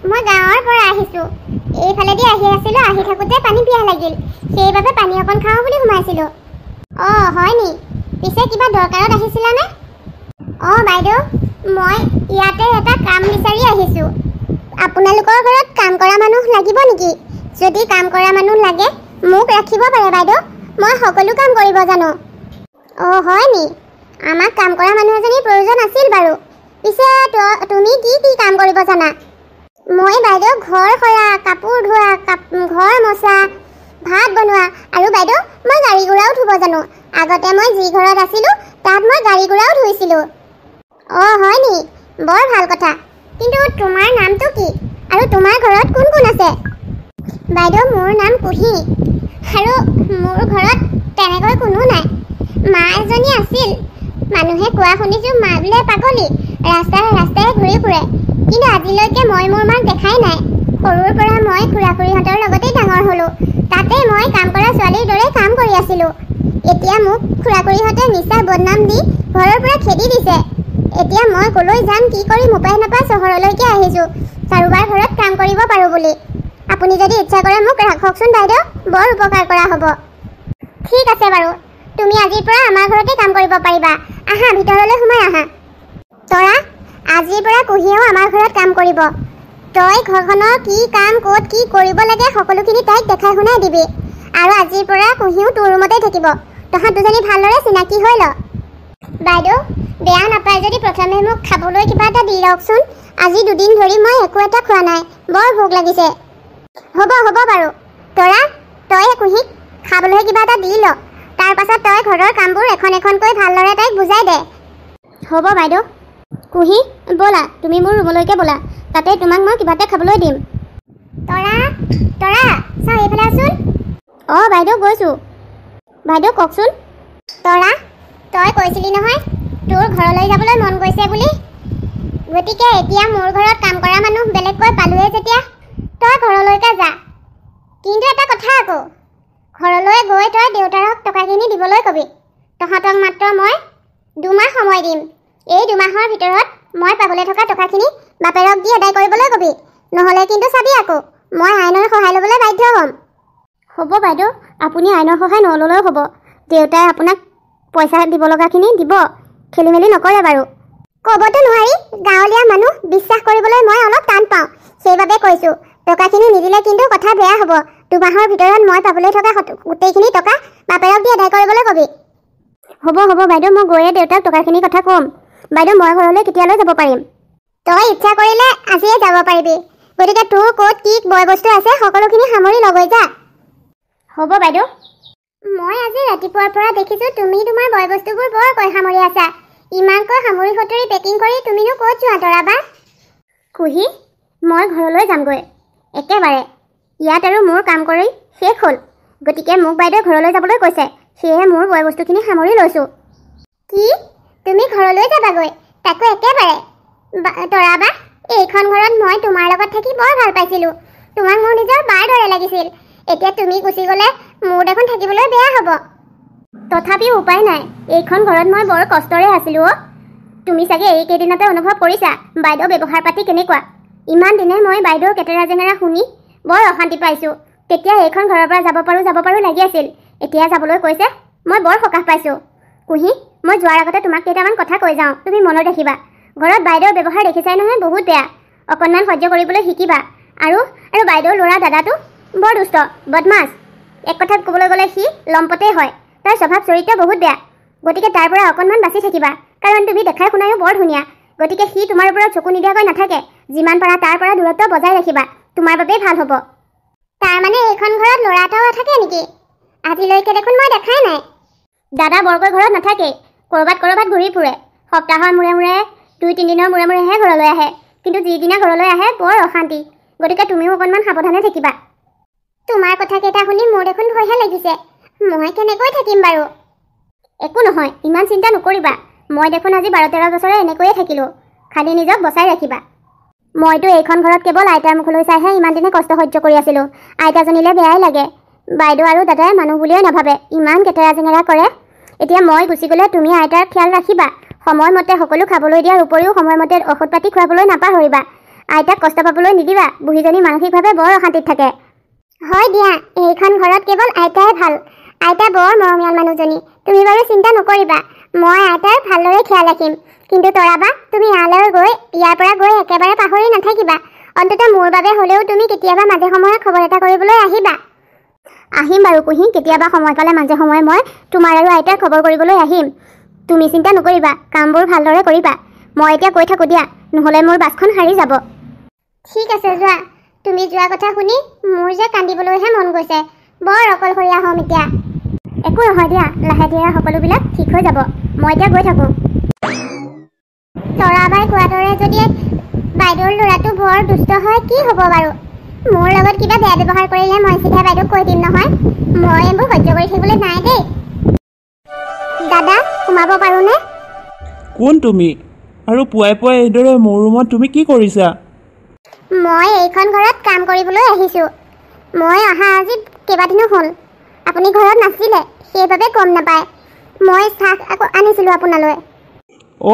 মই গাঁৱৰ পৰা আহিছোঁ। এইফালেদি আহি আছিলোঁ, আহি থাকোঁতে পানী পিয়াহ লাগিল, সেইবাবে পানী অকণ খাওঁ বুলি সোমাইছিলোঁ। অঁ হয় নি? পিছে কিবা দৰকাৰত আহিছিলানে? অঁ বাইদেউ, মই ইয়াতে এটা কাম বিচাৰি আহিছোঁ। আপোনালোকৰ ঘৰত কাম কৰা মানুহ লাগিব নেকি? যদি কাম কৰা মানুহ লাগে মোক ৰাখিব পাৰে বাইদেউ, মই সকলো কাম কৰিব জানো। অঁ হয় নি? আমাক কাম কৰা মানুহ এজনীৰ প্ৰয়োজন আছিল বাৰু। পিছে তুমি কি কাম কৰিব জানা? মই বাইদেউ ঘৰ সৰা, কাপোৰ ধোৱা, ঘৰ মচা, ভাত বনোৱা, আৰু বাইদেউ মই গাড়ী গুড়াও ধুব জানো। আগতে মই যি ঘৰত আছিলোঁ তাত মই গাড়ী গুড়াও ধুইছিলোঁ। অঁ হয় নি? বৰ ভাল কথা। কিন্তু তোমাৰ নামটো কি আৰু তোমাৰ ঘৰত কোন কোন আছে? বাইদেউ মোৰ নাম কুহি, আৰু মোৰ ঘৰত তেনেকৈ কোনো নাই। মা এজনী আছিল, মানুহে কোৱা শুনিছোঁ মা বোলে পাগলী, ৰাস্তাই ঘূৰি ফুৰে। কিন্তু আজিলৈকে মই মোৰ মাক দেখাই নাই। সৰুৰ পৰা মই খুৰা-খুৰীহঁতৰ লগতেই ডাঙৰ হ'লোঁ। তাতে মই কাম কৰা ছোৱালীৰ দৰে কাম কৰি আছিলোঁ। এতিয়া মোক খুৰা-খুৰীহঁতে মিছা বদনাম দি ঘৰৰ পৰা খেদি দিছে। এতিয়া মই ক'লৈ যাম, কি কৰিম উপায় নাপাই চহৰলৈকে আহিছোঁ, কাৰোবাৰ ঘৰত কাম কৰিব পাৰোঁ বুলি। আপুনি যদি ইচ্ছা কৰে মোক ৰাখকচোন বাইদেউ, বৰ উপকাৰ কৰা হ'ব। ঠিক আছে বাৰু, তুমি আজিৰ পৰা আমাৰ ঘৰতে কাম কৰিব পাৰিবা। আহা, ভিতৰলৈ সোমাই আহা। তৰা, আজিৰ পৰা কুহিয়েও আমাৰ ঘৰত কাম কৰিব। তই ঘৰখনৰ কি কাম ক'ত কি কৰিব লাগে সকলোখিনি তাইক দেখাই শুনাই দিবি। আৰু আজিৰ পৰা কুহিও তোৰ ৰুমতেই থাকিব। তহঁত দুজনী ভালদৰে চিনাকি হৈ ল। বাইদেউ বেয়া নাপায় যদি প্ৰথমে মোক খাবলৈ কিবা এটা দি লওকচোন। আজি 2 দিন ধৰি মই একো এটা খোৱা নাই, বৰ ভোক লাগিছে। হ'ব বাৰু তই কুহিক খাবলৈ কিবা এটা দি ল। তাৰ পাছত তই ঘৰৰ কামবোৰ এখন এখনকৈ ভালদৰে তাইক বুজাই দে। হ'ব বাইদেউ। কুহি ব'লা, তুমি মোৰ ৰুমলৈকে ব'লা, তাতে তোমাক মই কিবা এটা খাবলৈ দিম। তৰা চাওঁ এইফালে আছোন। অঁ বাইদেউ গৈছোঁ। বাইদেউ কওকচোন। তৰা তই কৈছিলি নহয় তোৰ ঘৰলৈ যাবলৈ মন গৈছে বুলি। গতিকে এতিয়া মোৰ ঘৰত কাম কৰা মানুহ বেলেগকৈ পালোৱে যেতিয়া তই ঘৰলৈকে যা। কিন্তু এটা কথা আকৌ, ঘৰলৈ গৈ তই দেউতাৰক টকাখিনি দিবলৈ কবি। তহঁতক মাত্ৰ মই 2 মাহ সময় দিম। এই 2 মাহৰ ভিতৰত মই পাবলৈ থকা টকাখিনি বাপেৰক দি আদায় কৰিবলৈ কবি। নহ'লে কিন্তু চাবি আকৌ মই আইনৰ সহায় ল'বলৈ বাধ্য হ'ম। হ'ব বাইদেউ, আপুনি আইনৰ সহায় নল'লেও হ'ব। দেউতাই আপোনাক পইচা দিব লগাখিনি দিব, খেলি মেলি নকৰে বাৰু। ক'বতো নোৱাৰি, গাঁৱলীয়া মানুহ বিশ্বাস কৰিবলৈ মই অলপ টান পাওঁ, সেইবাবে কৈছোঁ। টকাখিনি নিদিলে কিন্তু কথা বেয়া হ'ব। 2 মাহৰ ভিতৰত মই পাবলৈ থকা গোটেইখিনি টকা বাপেৰক দি আদায় কৰিবলৈ কবি। হ'ব বাইদেউ, মই গৈয়ে দেউতাক টকাখিনিৰ কথা ক'ম। বাইদেউ মই ঘৰলৈ কেতিয়ালৈ যাব পাৰিম? তই ইচ্ছা কৰিলে আজিয়ে যাব পাৰিবি। গতিকে তোৰ ক'ত কি বয় বস্তু আছে সকলোখিনি সামৰি লৈ যা। হ'ব বাইদেউ। মই আজি ৰাতিপুৱাৰ পৰা দেখিছোঁ তুমি তোমাৰ বয় বস্তুবোৰ বৰকৈ সামৰি আছা। ইমানকৈ সামৰি সতৰি পেকিং কৰি তুমিনো ক'ত যোৱা তৰাবা? কুহি মই ঘৰলৈ যামগৈ একেবাৰে। ইয়াত আৰু মোৰ কাম কৰি শেষ হ'ল। গতিকে মোক বাইদেউ ঘৰলৈ যাবলৈ কৈছে, সেয়েহে মোৰ বয় বস্তুখিনি সামৰি লৈছোঁ। কি তুমি ঘৰলৈ যাবাগৈ? তাকো একেবাৰে? তৰাবা এইখন ঘৰত মই তোমাৰ লগত থাকি বৰ ভাল পাইছিলোঁ। তোমাক মোৰ নিজৰ বাৰ দৰে লাগিছিল। এতিয়া তুমি গুচি গ'লে মোৰ দেখোন থাকিবলৈ বেয়া হ'ব। তথাপিও উপায় নাই, এইখন ঘৰত মই বৰ কষ্টৰে আছিলোঁ। তুমি চাগে এইকেইদিনতে অনুভৱ কৰিছা বাইদেউ ব্যৱহাৰ পাতি কেনেকুৱা। ইমান দিনে মই বাইদেউৰ কেটেৰা জেঙেৰা শুনি বৰ অশান্তি পাইছোঁ। তেতিয়া এইখন ঘৰৰ পৰা যাব পাৰোঁ লাগি আছিল। এতিয়া যাবলৈ কৈছে, মই বৰ সকাহ পাইছোঁ। কুহি মই যোৱাৰ আগতে তোমাক কেইটামান কথা কৈ যাওঁ, তুমি মনত ৰাখিবা। ঘৰত বাইদেউৰ ব্যৱহাৰ দেখিছাই নহয়, বহুত বেয়া। অকণমান সহ্য কৰিবলৈ শিকিবা। আৰু বাইদেউৰ ল'ৰা দাদাটো বৰ দুষ্ট বদমাছ। এক কথাত ক'বলৈ গ'লে সি লম্পটেই হয়। তাৰ স্বভাৱ চৰিত্ৰ বহুত বেয়া। গতিকে তাৰ পৰা অকণমান বাচি থাকিবা, কাৰণ তুমি দেখাই শুনায়ো বৰ ধুনীয়া। গতিকে সি তোমাৰ ওপৰত চকু নিদিয়াকৈ নাথাকে। যিমান পাৰা তাৰ পৰা দূৰত্ব বজাই ৰাখিবা, তোমাৰ বাবেই ভাল হ'ব। তাৰমানে এইখন ঘৰত ল'ৰা এটাও থাকে নেকি? আজিলৈকে দেখোন মই দেখাই নাই। দাদা বৰকৈ ঘৰত নাথাকে, ক'ৰবাত ঘূৰি ফুৰে। সপ্তাহৰ মূৰে 2-3 দিনৰ মূৰেহে ঘৰলৈ আহে। কিন্তু যিদিনা ঘৰলৈ আহে বৰ অশান্তি। গতিকে তুমিও অকণমান সাৱধানে থাকিবা। তোমাৰ কথাকেইটা শুনি মোৰ দেখোন ভয়হে লাগিছে। মই কেনেকৈ থাকিম বাৰু? একো নহয়, ইমান চিন্তা নকৰিবা। মই দেখোন আজি 12-13 বছৰে এনেকৈয়ে থাকিলোঁ। খালি নিজক বচাই ৰাখিবা। মইতো এইখন ঘৰত কেৱল আইতাৰ মুখলৈ চাইহে ইমান দিনে কষ্ট সহ্য কৰি আছিলোঁ। আইতাজনীলে বেয়াই লাগে। বাইদেউ আৰু দাদাই মানুহ বুলিয়ে নাভাবে, ইমান কেটেৰা জেঙেৰা কৰে। এতিয়া মই গুচি গ'লে তুমি আইতাৰ খিয়াল ৰাখিবা। সময়মতে সকলো খাবলৈ দিয়াৰ উপৰিও সময়মতে ঔষধ পাতি খুৱাবলৈ নাপাহৰিবা। আইতাক কষ্ট পাবলৈ নিদিবা, বুঢ়ীজনী মানসিকভাৱে বৰ অশান্তিত থাকে। হয় দিয়া, এইখন ঘৰত কেৱল আইতাই ভাল। আইতা বৰ মৰমীয়াল মানুহজনী। তুমি বাৰু চিন্তা নকৰিবা, মই আইতাৰ ভালদৰে খিয়াল ৰাখিম। কিন্তু তৰাবা তুমি ইয়াৰ পৰা গৈ একেবাৰে পাহৰি নাথাকিবা। অন্ততঃ মোৰ বাবে হ'লেও তুমি কেতিয়াবা মাজে সময়ে খবৰ এটা কৰিবলৈ আহিবা। আহিম বাৰু কুহি, কেতিয়াবা সময় পালে মাজে সময়ে মই তোমাৰ আৰু আইতাৰ খবৰ কৰিবলৈ আহিম। তুমি চিন্তা নকৰিবা, কামবোৰ ভালদৰে কৰিবা। মই এতিয়া কৈ থাকোঁ দিয়া, নহ'লে মোৰ বাছখন হাৰি যাব। ঠিক আছে যোৱা। তুমি যোৱা কথা শুনি মোৰ যে কান্দিবলৈহে মন গৈছে। বৰ অকলশৰীয়া হ'ম এতিয়া। একো নহয় দিয়া, লাহে ধীৰে সকলোবিলাক ঠিক হৈ যাব। মই এতিয়া গৈ থাকোঁ। তৰাবাই কোৱাৰ দৰে যদি বাইদেউৰ ল'ৰাটো বৰ দুষ্ট হয় কি হ'ব বাৰু? মোৰ লগত কিবা বেয়া ব্যৱহাৰ কৰিলে মই চিধা বাইদেউক কৈ দিম নহয়। মই এইবোৰ সহ্য কৰি থাকিবলৈ নাই দেই। দাদা সোমাব পাৰোঁনে? কোন তুমি? আৰু পুৱাই এইদৰে মোৰ ৰুমত তুমি কি কৰিছা? মই এইখন ঘৰত কাম কৰিবলৈ আহিছোঁ। মই অহা আজি কেইবাদিনো হ'ল। আপুনি ঘৰত নাছিলে, সেইবাবে গম নাপায়। মই চাহ আনিছিলোঁ আপোনালৈ।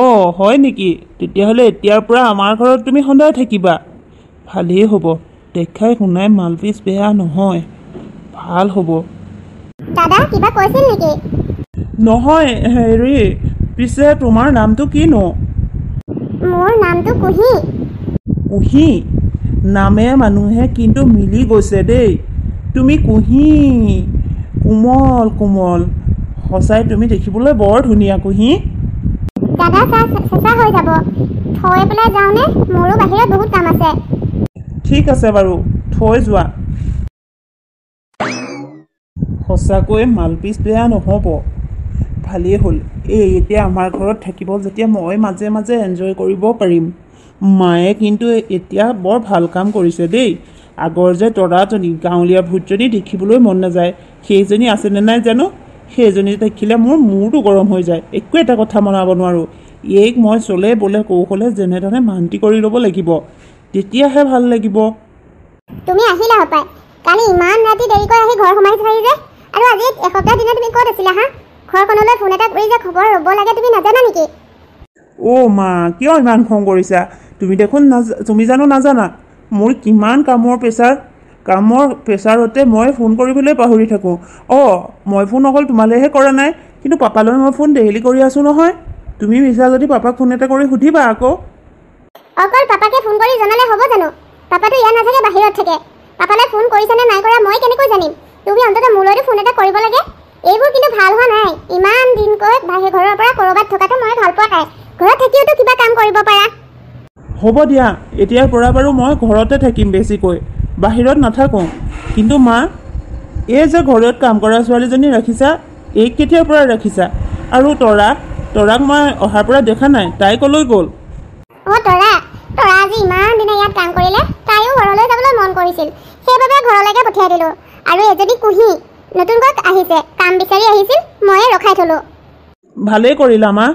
অঁ হয় নেকি? তেতিয়াহ'লে এতিয়াৰ পৰা আমাৰ ঘৰত তুমি সদায় থাকিবা। ভালেই হ'ব, দেখাই শুনাই মালপিচ বেয়া নহয়, ভাল হ'ব। দাদা কিবা কৈছিল নেকি? নহয়, পিছে তোমাৰ নামটো কিনো? মোৰ নামটো কুহি। কুহি নামে মানুহে কিন্তু মিলি গৈছে দেই। তুমি কুহি, কোমল কোমল, সঁচাই তুমি দেখিবলৈ বৰ ধুনীয়া কুহি। দাদা চেঁচা হৈ যাব, থৈ পেলাই যাওঁনে? মোৰো বাহিৰত বহুত কাম আছে। ঠিক আছে বাৰু, থৈ যোৱা। সঁচাকৈ মালপিচ বেয়া নহ'ব, ভালেই হ'ল। এতিয়া আমাৰ ঘৰত থাকিব যেতিয়া মই মাজে মাজে এনজয় কৰিব পাৰিম। মায়ে কিন্তু এতিয়া বৰ ভাল কাম কৰিছে দেই। আগৰ যে তৰাজনী গাঁৱলীয়া ভূতজনী দেখিবলৈ মন নাযায়, সেইজনী আছেনে নাই জানো? সেইজনী দেখিলে মোৰ মূৰটো গৰম হৈ যায়, একো এটা কথা মনাব নোৱাৰোঁ। এইক মই চলে বোলে কৌশলে যেনেধৰণে মান্তি কৰি ল'ব লাগিব, তেতিয়াহে ভাল লাগিব। তুমি আহিলা হপাই, কালি ইমান ৰাতি দেৰিকৈ আহি ঘৰ সোমাইছাহি যে, আৰু আজি এসপ্তাহ দিনা তুমি ক'ত আছিলা হা? ঘৰখনলৈ ফোন এটা কৰি যে খবৰ ল'ব লাগে তুমি নাজানা নেকি? অ' মা, কিয় ইমান খং কৰিছা? তুমি দেখোন তুমি জানো নাজানা মোৰ কিমান কামৰ প্ৰেছাৰতে মই ফোন কৰিবলৈ পাহৰি থাকোঁ। মই ফোন অকল তোমালৈহে কৰা নাই, কিন্তু পাপালৈ মই ফোন ডেইলি কৰি আছোঁ নহয়। তুমি বিচাৰা যদি পাপাক ফোন এটা কৰি সুধিবা আকৌ। অকল পাপাকে ফোন কৰি জনালে হ'ব জানো? পাপাটো ইয়াত নাথাকে, বাহিৰত থাকে। পাপালৈ ফোন কৰিছেনে নাই কৰা মই কেনেকৈ জানিম? তুমি অন্ততঃ মোলৈতো ফোন এটা কৰিব লাগে। এইবোৰ কিন্তু ভাল হোৱা নাই। ইমান দিনকৈ ঘৰৰ পৰা ক'ৰবাত থকাটো মই ভাল পোৱা নাই। ঘৰত থাকিওতো কিবা কাম কৰিব পাৰা। হ'ব দিয়া, এতিয়াৰ পৰা বাৰু মই ঘৰতে থাকিম, বেছিকৈ বাহিৰত নাথাকোঁ। কিন্তু মা, এই যে ঘৰত কাম কৰা ছোৱালীজনী ৰাখিছা, এইক কেতিয়াৰ পৰা ৰাখিছা? আৰু তৰাক মই অহাৰ পৰা দেখা নাই, তাই ক'লৈ গ'ল? তৰা আজি ইমান দিনে ইয়াত কাম কৰিলে, তাইও ঘৰলৈ যাবলৈ মন কৰিছিল, সেইবাবে ঘৰলৈকে পঠিয়াই দিলোঁ। আৰু এজনী কুহি নতুনকৈ আহিছে, কাম বিচাৰি আহিছিল, ময়ে ৰখাই থলোঁ। ভালেই কৰিলা মা,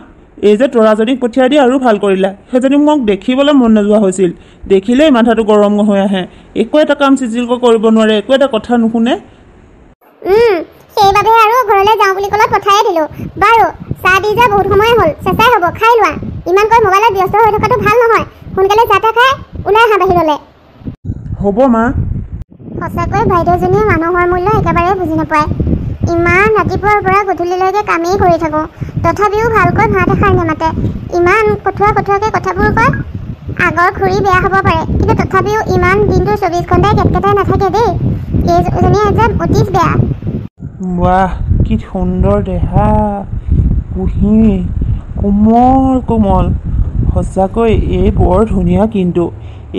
এই যে তৰাজনীক পঠিয়াই দি আৰু ভাল কৰিলা। সেইজনীক মোক দেখিবলৈ মন নোযোৱা হৈছিল, দেখিলেই মাথাটো গৰম হৈ আহে। একো এটা কাম চিজিলকৈ কৰিব নোৱাৰে, একো এটা কথা নুশুনে। সেইবাবে আৰু ঘৰলৈ যাওঁ বুলি ক'লত পঠাই দিলোঁ। বাৰু চাহ দি যে বহুত সময় হ'ল, চেঁচাই হ'ব, খাই লোৱা। ইমানকৈ মোবাইলত ব্যস্ত হৈ থকাটো ভাল নহয়। সোনকালে চাহ তাহ খাই ওলাই আহা বাহিৰলৈ। হ'ব মা। সঁচাকৈ বাইদেউজনীয়ে মানুহৰ মূল্য একেবাৰে বুজি নাপায়। ইমান ৰাতিপুৱাৰ পৰা গধূলিলৈকে কামেই কৰি থাকোঁ, তথাপিও ভালকৈ ভাত এষাৰ নেমাতে। ইমান কঠোৱাকৈ কথাবোৰ কয়। আগৰ খুৰী বেয়া হ'ব পাৰে, কিন্তু তথাপিও ইমান দিনটো 24 ঘণ্টাই কেটকেটাই নাথাকে দেই। এইজনীয়ে যে অতিজ বেয়া। বাহ, কি সুন্দৰ দেহা, কুহি কোমল কোমল, সঁচাকৈ এই বৰ ধুনীয়া। কিন্তু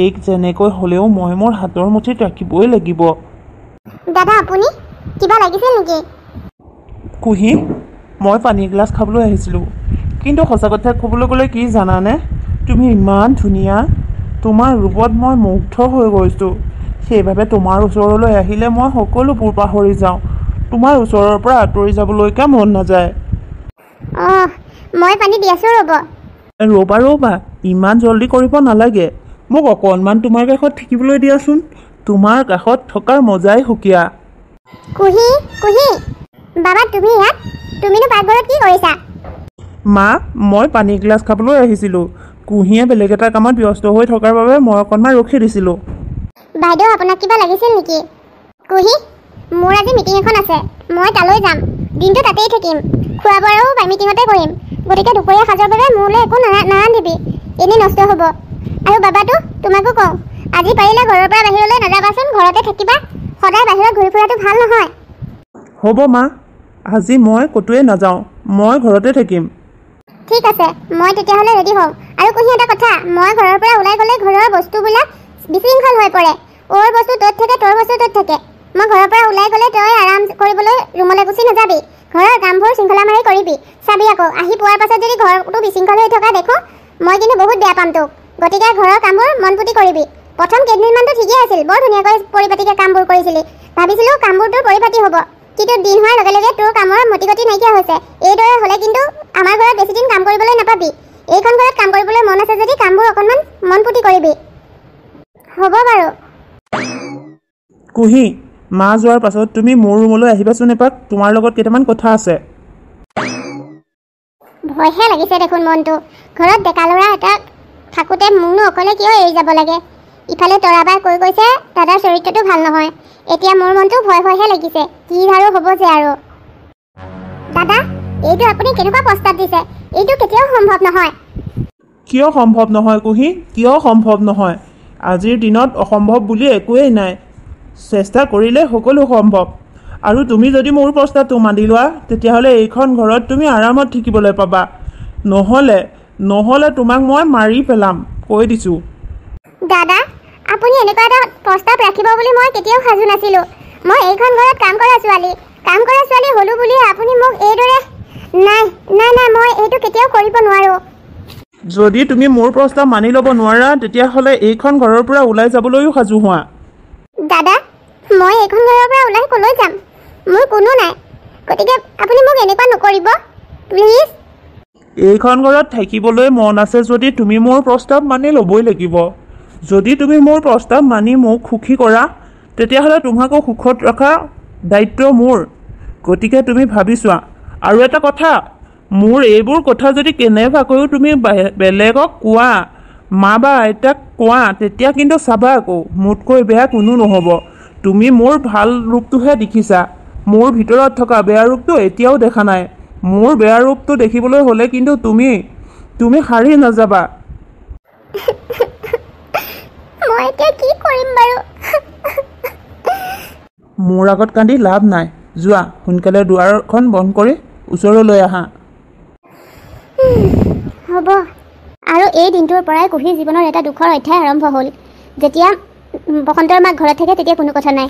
এইক যেনেকৈ হ'লেও মই মোৰ হাতৰ মুঠিত ৰাখিবই লাগিব। দাদা আপুনি কিবা লাগিছিল নেকি? কুহি, মই পানী এগিলাচ খাবলৈ আহিছিলোঁ, কিন্তু সঁচা কথা ক'বলৈ গ'লে কি জানানে, তুমি ইমান ধুনীয়া, তোমাৰ ৰূপত মই মুগ্ধ হৈ গৈছোঁ। সেইবাবে তোমাৰ ওচৰলৈ আহিলে মই সকলোবোৰ পাহৰি যাওঁ। তোমাৰ ওচৰৰ পৰা আঁতৰি যাবলৈকে মন নাযায়। মই পানী দি আছোঁ, ৰ'বা, ইমান জল্দি কৰিব নালাগে। মোক অকণমান তোমাৰ কাষত থাকিবলৈ দিয়াচোন। তোমাৰ কাষত থকাৰ মজাই সুকীয়া। কুহি বাবা, তুমি ইয়াত? তুমিনো পাকঘৰত কি কৰিছা? মা, মই পানী এগিলাচ খাবলৈ আহিছিলোঁ। কুহিয়ে বেলেগ এটা কামত ব্যস্ত হৈ থকাৰ বাবে মই অকণমান ৰখি দিছিলোঁ। বাইদেউ, আপোনাক কিবা লাগিছিল নেকি? কুহি, মোৰ আজি মিটিং এখন আছে, মই তালৈ যাম। দিনটো তাতেই থাকিম, খোৱা বোৱাও মিটিঙতে কৰিম। গতিকে দুপৰীয়া সাজৰ বাবে মোলৈ একো নাৰান্ধিবি, এনেই নষ্ট হ'ব। আৰু বাবাটো তোমাকো কওঁ, আজি পাৰিলে ঘৰৰ পৰা বাহিৰলৈ নাযাবাচোন, ঘৰতে থাকিবা। সদায় বাহিৰত ঘূৰি ফুৰাটো ভাল নহয়। হ'ব মা, আজি মই ক'তোৱে নাযাওঁ, মই ঘৰতে থাকিম। ঠিক আছে, মই তেতিয়াহ'লে ৰেডি হওঁ। আৰু কুহি, এটা কথা, মই ঘৰৰ পৰা ওলাই গ'লে ঘৰৰ বস্তুবিলাক বিশৃংখল হৈ পৰে। ওৰ বস্তু ত'ত থাকে, তোৰ বস্তু ত'ত থাকে। মই ঘৰৰ পৰা ওলাই গ'লে তই আৰাম কৰিবলৈ ৰুমলৈ গুচি নাযাবি, ঘৰৰ কামবোৰ শৃংখলা মাৰি কৰিবি। চাবি আকৌ, আহি পোৱাৰ পাছত যদি ঘৰটো বিশৃংখল হৈ থকা দেখোঁ, মই কিন্তু বহুত বেয়া পাম তোক। গতিকে ঘৰৰ কামবোৰ মন পুতি কৰিবি। প্ৰথম কেইদিনমানতো ঠিকেই আছিল, বৰ ধুনীয়াকৈ পৰিপাটিকৈ কামবোৰ কৰিছিলি। ভাবিছিলোঁ কামবোৰ তোৰ পৰিপাটি হ'ব, কিন্তু দিন হোৱাৰ লগে লগে তোৰ কামৰ মতিগতি নাইকিয়া হৈছে। এইদৰে হ'লে কিন্তু আমাৰ ঘৰত বেছিদিন কাম কৰিবলৈ নাপাবি। এইখন ঘৰত কাম কৰিবলৈ মন আছে যদি কামবোৰ অকণমান মন পুতি কৰিবি। হ'ব বাৰু। কুহি, মা যোৱাৰ পাছত তুমি মোৰ ৰুমলৈ আহিবাচোন এপাক, তোমাৰ লগত কেইটামান কথা আছে। ভয়হে লাগিছে দেখোন মনটো। ঘৰত ডেকা ল'ৰা এটা থাকোঁতে মোকনো অকলে কিয় এৰি যাব লাগে? ইফালে তৰাবাই কৈ গৈছে দাদাৰ চৰিত্ৰটো ভাল নহয়। এতিয়া মোৰ মনটো ভয়হে লাগিছে, কি আৰু হ'ব যে আৰু। দাদা, এইটো আপুনি কেনেকুৱা প্ৰস্তাৱ দিছে? এইটো কেতিয়াও সম্ভৱ নহয়। কিয় সম্ভৱ নহয় কুহি, কিয় সম্ভৱ নহয়? আজিৰ দিনত অসম্ভৱ বুলি একোৱেই নাই। চেষ্টা কৰিলে সকলো সম্ভৱ। আৰু তুমি যদি মোৰ প্ৰস্তাৱটো মানি লোৱা তেতিয়াহ'লে এইখন ঘৰত তুমি আৰামত থাকিবলৈ পাবা। নহ'লে তোমাক মই মাৰি পেলাম, কৈ দিছোঁ। দাদা, আপুনি এনেকুৱা এটা প্ৰস্তাৱ ৰাখিব বুলি মই কেতিয়াও সাজু নাছিলোঁ। মই এইখন ঘৰত কাম কৰা ছোৱালী হ'লো বুলিয়ে আপুনি মোক এইদৰে নাই, মই এইটো কেতিয়াও কৰিব নোৱাৰোঁ। যদি তুমি মোৰ প্ৰস্তাৱ মানি ল'ব নোৱাৰা তেতিয়াহ'লে এইখন ঘৰৰ পৰা ওলাই যাবলৈও সাজু হোৱা। দাদা, মই এইখন ঘৰৰ পৰা ওলাই ক'লৈ যাম? মোৰ কোনো নাই, গতিকে আপুনি মোক এনেকুৱা নকৰিব প্লিজ। এইখন ঘৰত থাকিবলৈ মন আছে যদি তুমি মোৰ প্ৰস্তাৱ মানি ল'বই লাগিব। যদি তুমি মোৰ প্ৰস্তাৱ মানি মোক সুখী কৰা তেতিয়াহ'লে তোমাকো সুখত ৰখা দায়িত্ব মোৰ। গতিকে তুমি ভাবি চোৱা। আৰু এটা কথা, মোৰ এইবোৰ কথা যদি কেনেবাকৈও তুমি বেলেগক কোৱা, মা বা আইতাক কোৱা, তেতিয়া কিন্তু চাবা আকৌ মোতকৈ বেয়া কোনো নহ'ব। তুমি মোৰ ভাল ৰূপটোহে দেখিছা, মোৰ ভিতৰত থকা বেয়া ৰূপটো এতিয়াও দেখা নাই। মোৰ বেয়া ৰূপটো দেখিবলৈ হ'লে কিন্তু তুমি হাৰি নাযাবা। মই এতিয়া কি কৰিম বাৰু? মোৰ আগত কান্দি লাভ নাই। যোৱা, সোনকালে দুৱাৰখন বন্ধ কৰি ওচৰলৈ আহা। হ'ব। আৰু এই দিনটোৰ পৰাই কুহিৰ জীৱনৰ এটা দুখৰ অধ্যায় আৰম্ভ হ'ল। যেতিয়া বসন্তৰ মাক ঘৰত থাকে তেতিয়া কোনো কথা নাই,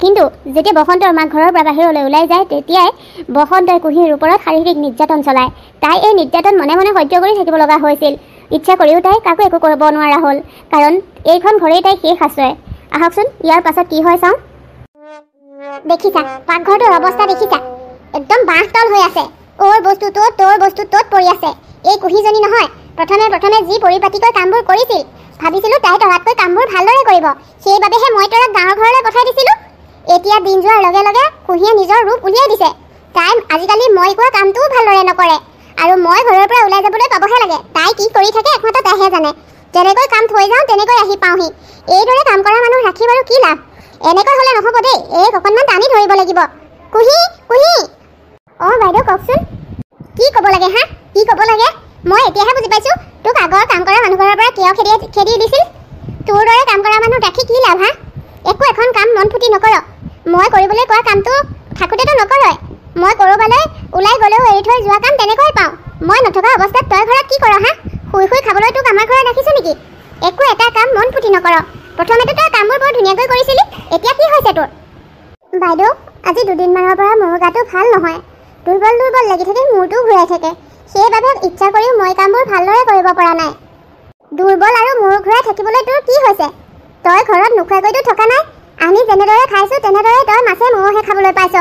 কিন্তু যেতিয়া বসন্তৰ মাক ঘৰৰ পৰা বাহিৰলৈ ওলাই যায় তেতিয়াই বসন্তই কুহিৰ ওপৰত শাৰীৰিক নিৰ্যাতন চলায়। তাই এই নিৰ্যাতন মনে মনে সহ্য কৰি থাকিব লগা হৈছিল। ইচ্ছা কৰিও তাই কাকো একো কৰিব নোৱাৰা হ'ল, কাৰণ এইখন ঘৰেই তাই শেষ আশ্ৰয়। আহকচোন ইয়াৰ পাছত কি হয় চাওঁ। দেখিছা পাকঘৰটোৰ অৱস্থা দেখিছা? একদম বাঁহতল হৈ আছে। ওৰ বস্তু ত'ত, তোৰ বস্তু ত'ত পৰি আছে। এই কুহিজনী নহয় প্ৰথমে যি পৰিপাটিকৈ কামবোৰ কৰিছিল, ভাবিছিলোঁ তাই তৰাতকৈ কামবোৰ ভালদৰে কৰিব, সেইবাবেহে মই তৰাক গাঁৱৰ ঘৰলৈ পঠাই দিছিলোঁ। এতিয়া দিন যোৱাৰ লগে লগে কুহিয়ে নিজৰ ৰূপ উলিয়াই দিছে। তাই আজিকালি মই কোৱা কামটোও ভালদৰে নকৰে, আৰু মই ঘৰৰ পৰা ওলাই যাবলৈ পাবহে লাগে। তাই কি কৰি থাকে একমাত্ৰ তাইহে জানে। যেনেকৈ কাম থৈ যাওঁ তেনেকৈ আহি পাওঁহি। এইদৰে কাম কৰা মানুহ ৰাখি বাৰু কি লাভ? এনেকৈ হ'লে নহ'ব দেই, অকণমান টানি ধৰিব লাগিব। কুহি, অঁ বাইদেউ কওকচোন। কি ক'ব লাগে হা? কি ক'ব লাগে? মই এতিয়াহে বুজি পাইছোঁ তোক আগৰ কাম কৰা মানুহ ঘৰৰ পৰা কিয় খেদি দিছিল। তোৰ দৰে কাম কৰা মানুহ ৰাখি কি লাভ হা? একো এখন কাম মন ফুটি নকৰ। মই কৰিবলৈ কোৱা কামটো থাকোঁতেতো নকৰই। মই ক'ৰবালৈ ওলাই গ'লেও এৰি থৈ যোৱা কাম তেনেকৈ পাওঁ। মই নথকা অৱস্থাত তই ঘৰত কি কৰ হা? শুই খাবলৈ তোক আমাৰ ঘৰত ৰাখিছোঁ নেকি? একো এটা কাম মন ফুটি নকৰ। প্ৰথমেতো তই কামবোৰ বৰ ধুনীয়াকৈ কৰিছিলি, এতিয়া কি হৈছে তোৰ? বাইদেউ, আজি দুদিনমানৰ পৰা মোৰ গাটো ভাল নহয়। দুৰ্বল লাগি থাকে, মূৰটো ঘূৰাই থাকে। সেইবাবে ইচ্ছা কৰিও মই কামবোৰ ভালদৰে কৰিব পৰা নাই। দুৰ্বল আৰু মূৰ ঘূৰাই থাকিবলৈ তোৰ কি হৈছে? তই ঘৰত নোখোৱাকৈতো থকা নাই। আমি যেনেদৰে খাইছোঁ তেনেদৰে তই মাছে মঙহে খাবলৈ পাইছ।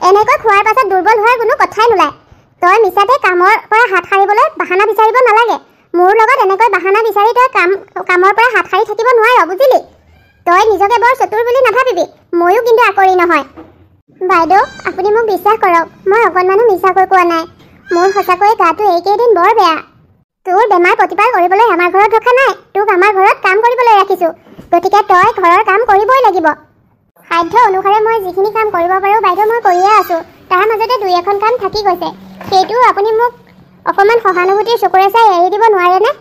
এনেকৈ খোৱাৰ পাছত দুৰ্বল হোৱাৰ কোনো কথাই নোলায়। তই মিছাতে কামৰ পৰা হাত সাৰিবলৈ বাহানা বিচাৰিব নালাগে। মোৰ লগত এনেকৈ বাহানা বিচাৰি তই কামৰ পৰা হাত সাৰি থাকিব নোৱাৰ, বুজিলি? তই নিজকে বৰ চতুৰ বুলি নাভাবিবি, ময়ো কিন্তু আকৰি নহয়। বাইদেউ, আপুনি মোক বিশ্বাস কৰক, মই অকণমানো মিছাকৈ কোৱা নাই। মোৰ সঁচাকৈ গাটো এইকেইদিন বৰ বেয়া। তোৰ বেমাৰ প্ৰতিপাল কৰিবলৈ আমাৰ ঘৰত ৰখা নাই, তোক আমাৰ ঘৰত কাম কৰিবলৈ ৰাখিছোঁ। গতিকে তই ঘৰৰ কাম কৰিবই লাগিব। সাধ্য অনুসাৰে মই যিখিনি কাম কৰিব পাৰোঁ বাইদেউ মই কৰিয়ে আছোঁ। তাৰ মাজতে দুই এখন কাম থাকি গৈছে, সেইটো আপুনি মোক অকণমান সহানুভূতিৰ চকুৰে চাই এৰি দিব নোৱাৰেনে?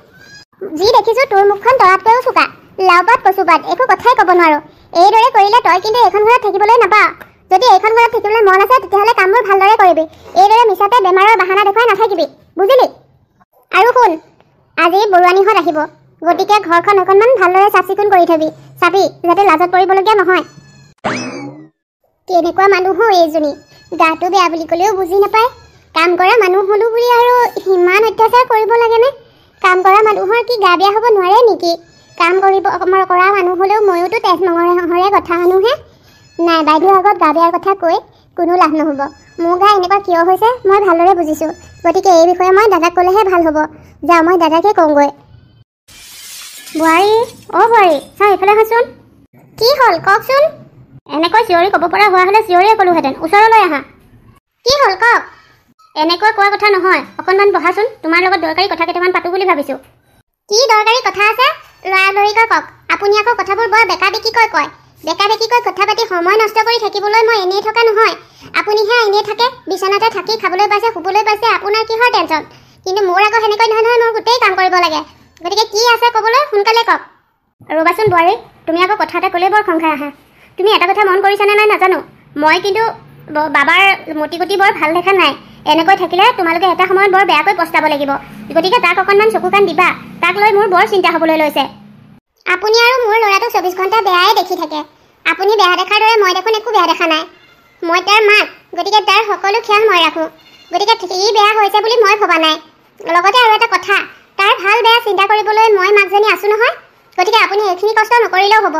যি দেখিছোঁ তোৰ মুখখন তৰাতকৈও চোকা, লাওপাত কচুপাত, একো কথাই ক'ব নোৱাৰোঁ। এইদৰে কৰিলে তই কিন্তু এইখন ঘৰত থাকিবলৈ নাপাৱ। যদি এইখন ঘৰত থাকিবলৈ মন আছে তেতিয়াহ'লে কামবোৰ ভালদৰে কৰিবি। এইদৰে মিছাতে বেমাৰৰ বাহানা দেখুৱাই নাথাকিবি, বুজিলি? আৰু শুন, আজি বৰুৱানীহঁত আহিব, গতিকে ঘৰখন অকণমান ভালদৰে চাফ চিকুণ কৰি থবি, চাবি যাতে লাজত পৰিবলগীয়া নহয়। কেনেকুৱা মানুহো এইজনী, গাটো বেয়া বুলি ক'লেও বুজি নাপায়। কাম কৰা মানুহ হ'লো বুলি আৰু ইমান অত্যাচাৰ কৰিব লাগেনে? কাম কৰা মানুহৰ কি গা বেয়া হ'ব নোৱাৰে নেকি? কাম কৰা মানুহ হ'লেও ময়োতো তেজ মঙহৰে কথা মানুহে। নাই, বাইদেউৰ আগত গা বেয়াৰ কথা কৈ কোনো লাভ নহ'ব। মোৰ গা এনেকুৱা কিয় হৈছে মই ভালদৰে বুজিছোঁ, গতিকে এই বিষয়ে মই দাদাক ক'লেহে ভাল হ'ব। যাওঁ, মই দাদাকে কওঁগৈ। বোৱাৰী, বোৱাৰী, চাওঁ এইফালে আহাচোন। কি হ'ল কওকচোন? এনেকৈ চিঞৰি ক'ব পৰা হোৱা হ'লে চিঞৰিয়ে ক'লোহেঁতেন, ওচৰলৈ আহা। কি হ'ল কওক? এনেকৈ কোৱা কথা নহয়, অকণমান বহাচোন, তোমাৰ লগত দৰকাৰী কথা কেইটামান পাতোঁ বুলি ভাবিছোঁ। কি দৰকাৰী কথা আছে? লৰালৰিকৈ কওক। আপুনি আকৌ কথাবোৰ বৰ বেকা-বেকিকৈ কয়। বেকা-বেকিকৈ কথা পাতি সময় নষ্ট কৰি থাকিবলৈ মই এনেই থকা নহয়। আপুনিহে এনেই থাকে, বিচনাতে থাকি খাবলৈ পাইছে, শুবলৈ পাইছে, আপোনাৰ কিহৰ টেনশ্যন? কিন্তু মোৰ আকৌ সেনেকৈ নহয় নহয়, মোৰ গোটেই কাম কৰিব লাগে। গতিকে কি আছে ক'বলৈ সোনকালে কওক। ৰ'বাচোন বোৱাৰী, তুমি আকৌ কথা এটা ক'লেই বৰ খং খাই আহা। তুমি এটা কথা মন কৰিছানে নাই নাজানো, মই কিন্তু বাবাৰ মতি গতি বৰ ভাল দেখা নাই। এনেকৈ থাকিলে তোমালোকে এটা সময়ত বৰ বেয়াকৈ পস্তাব লাগিব। গতিকে তাক অকণমান চকু কাণ দিবা। তাক লৈ মোৰ বৰ চিন্তা হ'বলৈ লৈছে। আপুনি আৰু মোৰ ল'ৰাটো 24 ঘণ্টা বেয়াই দেখি থাকে। আপুনি বেয়া দেখাৰ দৰে মই দেখোন একো বেয়া দেখা নাই। মই তাৰ মাক, গতিকে তাৰ সকলো খেয়াল মই ৰাখোঁ। গতিকে সি বেয়া হৈছে বুলি মই ভবা নাই। লগতে আৰু এটা কথা, তাৰ ভাল বেয়া চিন্তা কৰিবলৈ মই মাকজনী আছোঁ নহয়। গতিকে আপুনি এইখিনি কষ্ট নকৰিলেও হ'ব।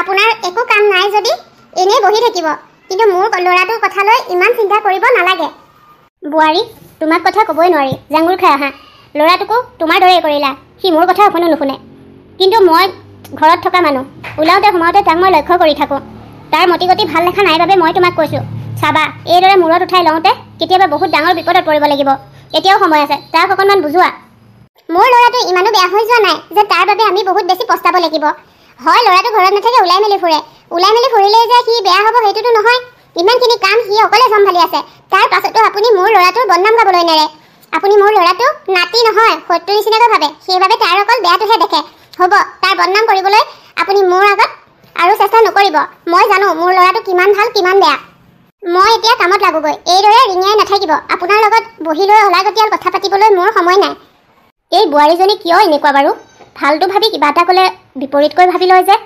আপোনাৰ একো কাম নাই যদি এনেই বহি থাকিব, কিন্তু মোৰ ল'ৰাটোৰ কথা লৈ ইমান চিন্তা কৰিব নালাগে। বোৱাৰী, তোমাক কথা ক'বই নোৱাৰি, জাঙুৰ খাই আহা। ল'ৰাটোকো তোমাৰ দৰেই কৰিলা, সি মোৰ কথা অকণো নুশুনে। কিন্তু মই ঘৰত থকা মানুহ, ওলাওঁতে সোমাওঁতে তাক মই লক্ষ্য কৰি থাকোঁ। তাৰ মতি গতি ভাল দেখা নাই বাবে মই তোমাক কৈছোঁ, চাবা এইদৰে মূৰত উঠাই লওঁতে কেতিয়াবা বহুত ডাঙৰ বিপদত পৰিব লাগিব। এতিয়াও সময় আছে, তাক অকণমান বুজোৱা। মোৰ ল'ৰাটো ইমানো বেয়া হৈ যোৱা নাই যে তাৰ বাবে আমি বহুত বেছি পস্তাব লাগিব। হয়, ল'ৰাটো ঘৰত নাথাকে, ওলাই মেলি ফুৰে। ওলাই মেলি ফুৰিলেই যে সি বেয়া হ'ব সেইটোতো নহয়। ইমানখিনি কাম সি অকলে চম্ভালি আছে, তাৰ পাছতো আপুনি মোৰ ল'ৰাটোৰ বদনাম গাবলৈ নেৰে। আপুনি মোৰ ল'ৰাটো নাতি নহয়, শত্ৰু নিচিনাকৈ ভাবে, সেইবাবে তাৰ অকল বেয়াটোহে দেখে। হ'ব, তাৰ বদনাম কৰিবলৈ আপুনি মোৰ আগত আৰু চেষ্টা নকৰিব। মই জানো মোৰ ল'ৰাটো কিমান ভাল কিমান বেয়া। মই এতিয়া কামত লাগোগৈ। এইদৰে ৰিঙাই নাথাকিব। আপোনাৰ লগত বহি লৈ অলাগতিয়াল কথা পাতিবলৈ মোৰ সময় নাই। এই বোৱাৰীজনী কিয় এনেকুৱা বাৰু? ভালটো ভাবি কিবা এটা ক'লে বিপৰীতকৈ ভাবি লয় যে।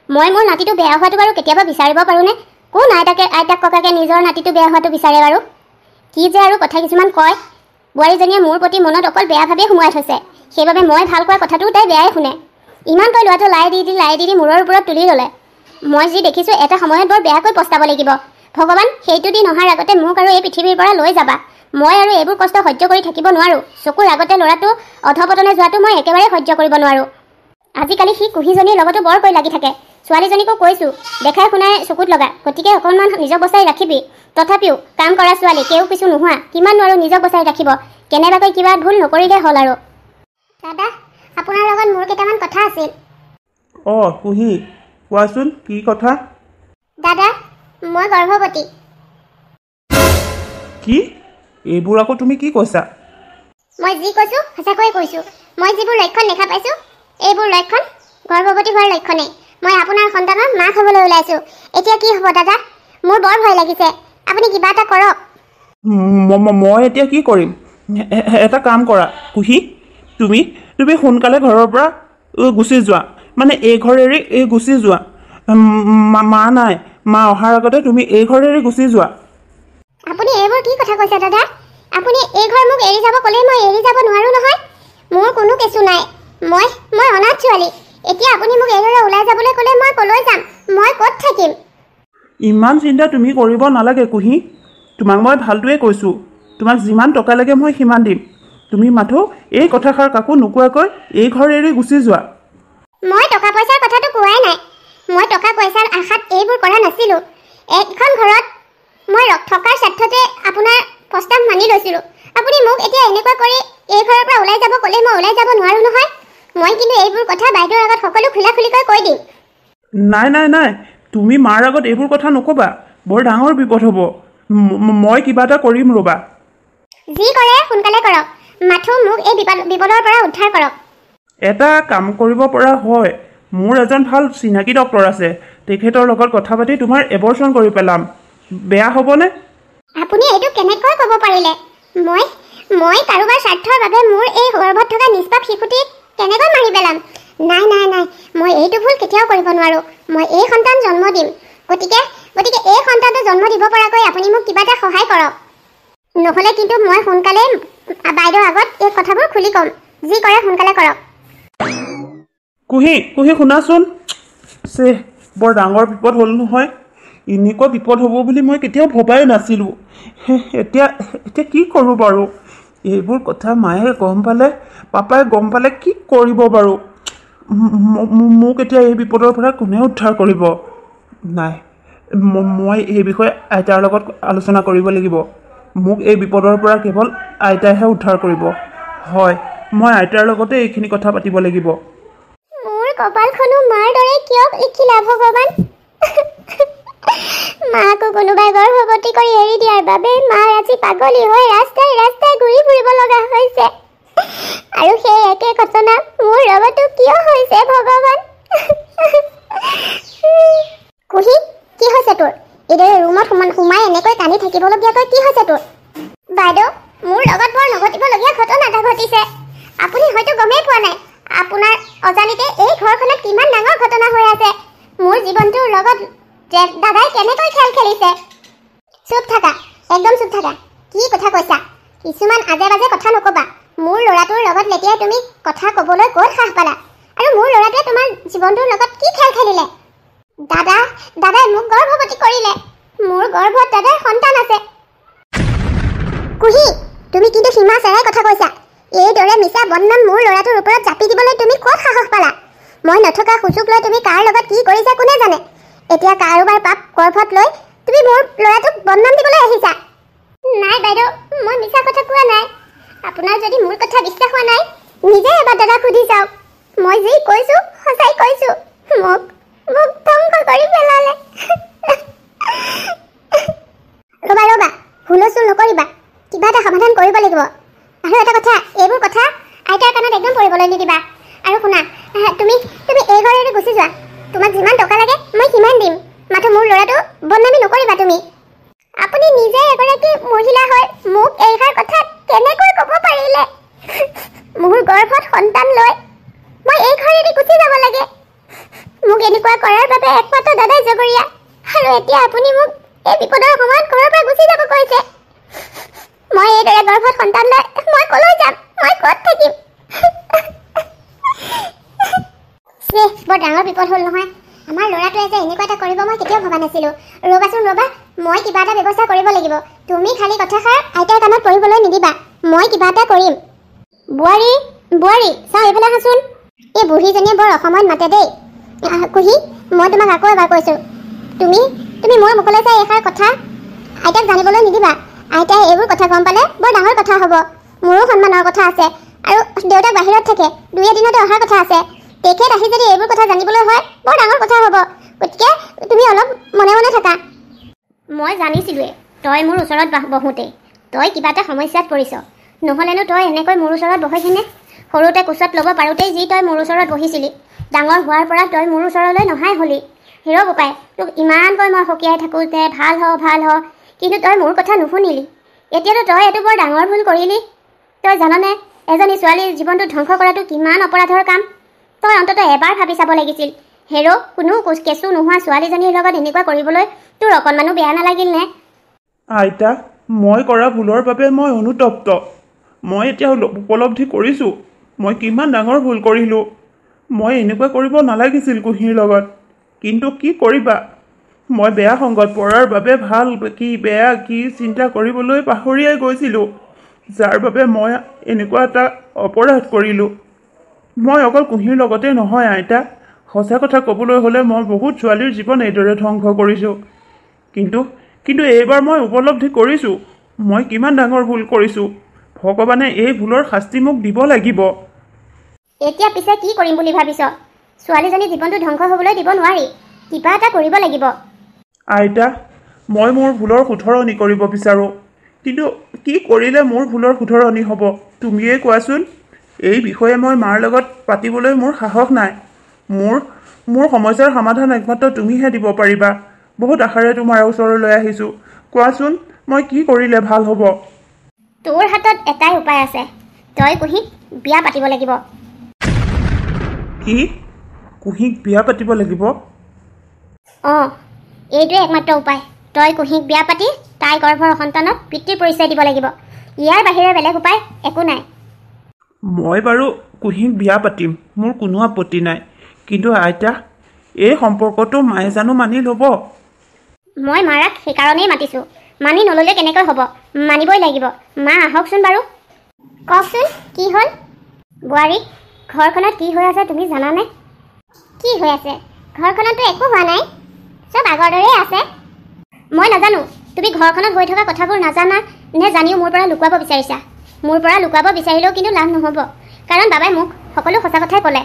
মই মোৰ নাতিটো বেয়া হোৱাটো বাৰু কেতিয়াবা বিচাৰিব পাৰোঁনে? কোন আইতাক ককাকে নিজৰ নাতিটো বেয়া হোৱাটো বিচাৰে বাৰু? কি যে আৰু কথা কিছুমান কয়। বোৱাৰীজনীয়ে মোৰ প্ৰতি মনত অকল বেয়া ভাবেই সোমোৱাই থৈছে। সেইবাবে মই ভাল কোৱা কথাটো তাই বেয়াই শুনে। ইমানকৈ ল'ৰাটো লাই দি দি মূৰৰ ওপৰত তুলি ল'লে। মই যি দেখিছোঁ এটা সময়ত বৰ বেয়াকৈ পস্তাব লাগিব। ভগৱান, সেইটো দিন অহাৰ আগতে মোক আৰু এই পৃথিৱীৰ পৰা লৈ যাবা। মই আৰু এইবোৰ কষ্ট সহ্য কৰি থাকিব নোৱাৰোঁ। চকুৰ আগতে ল'ৰাটো অধপতনে যোৱাটো মই একেবাৰে সহ্য কৰিব নোৱাৰোঁ। আজিকালি সি কুহিজনীৰ লগতো বৰকৈ লাগি থাকে। ছোৱালীজনীকো কৈছোঁ, দেখাই শুনাই চকুত লগা। গতিকে অকণমান নিজক বচাই ৰাখিবি। তথাপিও কাম কৰা ছোৱালী, কেও কিছু নোহোৱা, কিমাননো আৰু নিজক বচাই ৰাখিব। কেনেবাকৈ কিবা ভুল নকৰিলে হ'ল আৰু। দাদা, আপোনাৰ লগত মোৰ কেইটামান কথা আছিল। অঁ কুহি, কোৱাচোন কি কথা? দাদা, মই গৰ্ভৱতী। কি? এইবোৰ আকৌ তুমি কি কৈছা? মই যি কৈছোঁ সঁচাকৈয়ে কৈছোঁ। মই যিবোৰ লক্ষণ দেখা পাইছোঁ, এইবোৰ লক্ষণ গৰ্ভৱতী হোৱাৰ লক্ষণেই। মই আপোনাৰ সন্তানৰ মাক হ'বলৈ ওলাইছোঁ। এতিয়া কি হ'ব দাদা? মোৰ বৰ ভয় লাগিছে। আপুনি কিবা এটা কৰক। মই এতিয়া কি কৰিম? এটা কাম কৰা কুহি, তুমি সোনকালে ঘৰৰ পৰা গুচি যোৱা। মানে এই ঘৰ এৰি গুচি যোৱা। মা নাই, মা অহাৰ আগতে তুমি এই ঘৰ এৰি গুচি যোৱা। আপুনি এইবোৰ কি কথা কৈছে দাদা? আপুনি এই ঘৰ মোক এৰি যাব ক'লেই মই এৰি যাব নোৱাৰোঁ নহয়। মোৰ কোনো কেঁচু নাই। মই অনাথ ছোৱালী। এতিয়া আপুনি মোক এইদৰে ওলাই যাবলৈ ক'লে মই ক'লৈ যাম? মই ক'ত থাকিম? ইমান চিন্তা তুমি কৰিব নালাগে কুহি। তোমাক মই ভালটোৱে কৈছোঁ। তোমাক যিমান টকা লাগে মই সিমান দিম। তুমি মাথো এই কথাষাৰ কাকো নোকোৱাকৈ এই ঘৰ এৰি গুচি যোৱা। মই টকা পইচাৰ কথাটো কোৱাই নাই। মই টকা পইচাৰ আশাত এইবোৰ কৰা নাছিলোঁ। এখন ঘৰত মই থকাৰ স্বাৰ্থতে আপোনাৰ প্ৰস্তাৱ মানি লৈছিলোঁ। আপুনি মোক এতিয়া এনেকুৱা কৰি এই ঘৰৰ পৰা ওলাই যাব ক'লে মই ওলাই যাব নোৱাৰোঁ নহয়। মই কিন্তু এইবোৰ কথা বাইদেউৰ আগত সকলো খোলাখুলিকৈ কৈ দিম। নাই, তুমি মাৰ আগত এইবোৰ কথা নক'বা। বৰ ডাঙৰ বিপদ হ'ব। মই কিবা এটা কৰিম ৰ'বা। যি কৰে সোনকালে কৰক। মাথো মোক এই বিপদৰ পৰা উদ্ধাৰ কৰক। এটা কাম কৰিব পৰা হয়। মোৰ এজন ভাল চিনাকি ডক্তৰ আছে। তেখেতৰ লগত কথা পাতি তোমাৰ এবৰ্চন কৰি পেলাম। বেয়া হ'বনে? আপুনি এইটো কেনেকৈ ক'ব পাৰিলে? মই কাৰোবাৰ স্বাৰ্থৰ বাবে মোৰ এই গৰ্ভত থকা নিষ্পাপ শিশুটিক কেনেকৈ মাৰি পেলাম? নাই, মই এইটো ভুল কেতিয়াও কৰিব নোৱাৰোঁ। মই এই সন্তান জন্ম দিম। গতিকে এই সন্তানটো জন্ম দিব পৰাকৈ আপুনি মোক কিবা এটা সহায় কৰক। নহ'লে কিন্তু মই সোনকালে বাইদেউৰ আগত এই কথাবোৰ খুলি ক'ম। যি কৰে সোনকালে কৰক। কুহি শুনাচোন। বৰ ডাঙৰ বিপদ হ'ল নহয়। এনেকুৱা বিপদ হ'ব বুলি মই কেতিয়াও ভবাই নাছিলোঁ। এতিয়া কি কৰোঁ বাৰু? এইবোৰ কথা মায়ে গম পালে, পাপাই গম পালে কি কৰিব বাৰু? মোক এতিয়া এই বিপদৰ পৰা কোনে উদ্ধাৰ কৰিব? নাই, মই এই বিষয়ে আইতাৰ লগত আলোচনা কৰিব লাগিব। মোক এই বিপদৰ পৰা কেৱল আইতাইহে উদ্ধাৰ কৰিব। হয়, মই আইতাৰ লগতে এইখিনি কথা পাতিব লাগিব। মোৰ কপালখনো মাৰ দৰে কিয় লিখিলা ভগৱান? মাকো কোনোবাই গৰ্ভৱতী কৰি এৰি দিয়াৰ বাবে মা আজি পাগলী হৈ ৰাস্তাই ঘূৰি ফুৰিব লগা হৈছে। আৰু সেই একে ঘটনা মোৰ লগতো কিয় হৈছে ভগৱান? কুহি, কি হৈছে তোৰ? এইদৰে ৰুমত সোমাই এনেকৈ কান্দি থাকিবলগীয়াকৈ কি হৈছে তোৰ? বাইদেউ, মোৰ লগত বৰ নঘটিবলগীয়া ঘটনা এটা ঘটিছে। আপুনি হয়তো গমেই পোৱা নাই। আপোনাৰ অজানিতে এই ঘৰখনত কিমান ডাঙৰ ঘটনা হৈ আছে। মোৰ জীৱনটোৰ লগত দাদাই কেনেকৈ খেল খেলিছে। চুপ থাকা, একদম চুপ থাকা। কি কথা কৈছা? কিছুমান আজে বাজে কথা নকবা। মোৰ ল'ৰাটোৰ লগত লেতিয়াই তুমি কথা ক'বলৈ ক'ত সাহ পালা? আৰু মোৰ ল'ৰাটোৱে তোমাৰ জীৱনটোৰ লগত কি খেল খেলিলে? দাদাই মোক গৰ্ভৱতী কৰিলে। মোৰ গৰ্ভত দাদাৰ সন্তান আছে। কুহি, তুমি কিন্তু সীমা চেৰাই কথা কৈছা। এইদৰে মিছা বদনাম মোৰ ল'ৰাটোৰ ওপৰত জাপি দিবলৈ তুমি ক'ত সাহস পালা? মই নথকা সুযোগ লৈ তুমি কাৰ লগত কি কৰিছা কোনে জানে? এতিয়া কাৰোবাৰ পাপ গৰ্ভত লৈ তুমি মোৰ ল'ৰাটোক বদনাম দিবলৈ আহিছা। নাই বাইদেউ, মই মিছা কথা কোৱা নাই। আপোনাৰ যদি মোৰ কথা বিশ্বাস হোৱা নাই, নিজে এবাৰ দাদাক সুধি চাওক। মই যি কৈছো সঁচাই কৈছো। মোক ধ্বংস কৰি পেলালে। ৰবা, হুলস্থুল নকৰিবা। কিবা এটা সমাধান কৰিব লাগিব। আৰু এটা কথা, এইবোৰ কথা আইতাৰ কাণত একদম পৰিবলৈ নিদিবা। আৰু শুনা, তুমি এই ঘৰেৰে গুচি যোৱা। তোমাক যিমান টকা লাগে মই সিমান দিম। মাথো মোৰ ল'ৰাটো বদনামী নকৰিবা তুমি। আপুনি নিজে এগৰাকী মহিলা হয় মোক এইষাৰ কথা কেনেকৈ ক'ব পাৰিলে? মোৰ গৰ্ভত সন্তান লৈ মই এই ঘৰেৰে গুচি যাব লাগে। মোক এনেকুৱা কৰাৰ বাবে একমাত্ৰ দাদাই জগৰীয়া। আৰু এতিয়া আপুনি মোক এই বিপদৰ সময়ত ঘৰৰ পৰা গুচি যাব কৈছে। মই এইদৰে গৰ্ভত সন্তান লৈ মই কলৈ যাম? মই ক'ত থাকিম? বৰ ডাঙৰ বিপদ হ'ল নহয়। আমাৰ ল'ৰাটোৱে যে এনেকুৱা এটা কৰিব মই কেতিয়াও ভবা নাছিলোঁ। ৰ'বাচোন, মই কিবা এটা ব্যৱস্থা কৰিব লাগিব। তুমি খালি কথাষাৰ আইতাৰ কাণত পৰিবলৈ নিদিবা। মই কিবা এটা কৰিম। বোৱাৰী, চাওঁ এইফালে আহাচোন। এই বুঢ়ীজনীয়ে বৰ অসময়ত মাতে দেই। কুহি, মই তোমাক আকৌ এবাৰ কৈছোঁ, তুমি মোৰ মুখলৈ চাই এষাৰ কথা আইতাক জানিবলৈ নিদিবা। আইতাই এইবোৰ কথা গম পালে বৰ ডাঙৰ কথা হ'ব। মোৰো সন্মানৰ কথা আছে। আৰু দেউতাক বাহিৰত থাকে, 2 এদিনতে অহাৰ কথা আছে। তেখেত আহি যদি এইবোৰ কথা জানিবলৈ হয় বৰ ডাঙৰ কথা হ'ব। গতিকে তুমি অলপ মনে মনে থাকা। মই জানিছিলোঁৱে তই মোৰ ওচৰত বহোঁতেই তই কিবা এটা সমস্যাত পৰিছ। নহ'লেনো তই এনেকৈ মোৰ ওচৰত বহিছিনে? সৰুতে কোচত ল'ব পাৰোঁতেই যি তই মোৰ ওচৰত বহিছিলি, ডাঙৰ হোৱাৰ পৰা তই মোৰ ওচৰলৈ নহাই হ'লি। হিৰ' বোপাই, তোক ইমানকৈ মই সকীয়াই থাকোঁ যে ভাল হ, কিন্তু তই মোৰ কথা নুশুনিলি। এতিয়াতো তই এইটো বৰ ডাঙৰ ভুল কৰিলি। তই জাননে এজনী ছোৱালীৰ জীৱনটো ধ্বংস কৰাটো কিমান অপৰাধৰ কাম? তই অন্ততঃ এবাৰ ভাবি চাব লাগিছিল। হেৰ' কোনো কেঁচু নোহোৱা ছোৱালীজনীৰ লগত এনেকুৱা কৰিবলৈ তোৰ অকণমানো বেয়া নালাগিল নে? আইতা, মই কৰা ভুলৰ বাবে মই অনুতপ্ত। মই এতিয়া উপলব্ধি কৰিছোঁ মই কিমান ডাঙৰ ভুল কৰিলোঁ। মই এনেকুৱা কৰিব নালাগিছিল কুহিৰ লগত। কিন্তু কি কৰিবা, মই বেয়া সংগত পৰাৰ বাবে ভাল কি বেয়া কি চিন্তা কৰিবলৈ পাহৰিয়াই গৈছিলোঁ, যাৰ বাবে মই এনেকুৱা এটা অপৰাধ কৰিলোঁ। মই অকল কুহিৰ লগতে নহয় আইতা, সঁচা কথা ক'বলৈ হ'লে মই বহুত ছোৱালীৰ জীৱন এইদৰে ধ্বংস কৰিছোঁ। কিন্তু এইবাৰ মই উপলব্ধি কৰিছোঁ মই কিমান ডাঙৰ ভুল কৰিছোঁ। ভগৱানে এই ভুলৰ শাস্তি মোক দিব লাগিব। এতিয়া পিছে কি কৰিম বুলি ভাবিছ? ছোৱালীজনীৰ জীৱনটো ধ্বংস হ'বলৈ দিব নোৱাৰি। কিবা এটা কৰিব লাগিব। আইতা, মই মোৰ ভুলৰ শুধৰণি কৰিব বিচাৰোঁ। কিন্তু কি কৰিলে মোৰ ভুলৰ শুধৰণি হ'ব তুমিয়ে কোৱাচোন। এই বিষয়ে মই মাৰ লগত পাতিবলৈ মোৰ সাহস নাই। মোৰ সমস্যাৰ সমাধান একমাত্ৰ তুমিহে দিব পাৰিবা। বহুত আশাৰে তোমাৰ ওচৰলৈ আহিছোঁ। কোৱাচোন মই কি কৰিলে ভাল হ'ব? তোৰ হাতত এটাই উপায় আছে। তই কুহিক বিয়া পাতিব লাগিব। কি? কুহিক বিয়া পাতিব লাগিব? এইটোৱে একমাত্ৰ উপায়। তই কুহিক বিয়া পাতি তাই গৰ্ভৰ সন্তানক পিতৃৰ পৰিচয় দিব লাগিব। ইয়াৰ বাহিৰে বেলেগ উপায় একো নাই। মই বাৰু কুহিক বিয়া পাতিম, মোৰ কোনো আপত্তি নাই। কিন্তু আইতা, এই সম্পৰ্কটো মায়ে জানো মানি ল'ব? মই মাৰাক সেইকাৰণেই মাতিছোঁ। মানি নল'লে কেনেকৈ হ'ব? মানিবই লাগিব। মা আহকচোন বাৰু। কওকচোন কি হ'ল? বোৱাৰী, ঘৰখনত কি হৈ আছে তুমি জানানে? কি হৈ আছে? ঘৰখনততো একো হোৱা নাই, চব আগৰ দৰেই আছে। মই নাজানো তুমি ঘৰখনত হৈ থকা কথাবোৰ নাজানা নে জানিও মোৰ পৰা লুকুৱাব বিচাৰিছা। মোৰ পৰা লুকুৱাব বিচাৰিলেও কিন্তু লাভ নহ'ব, কাৰণ বাবাই মোক সকলো সঁচা কথাই ক'লে।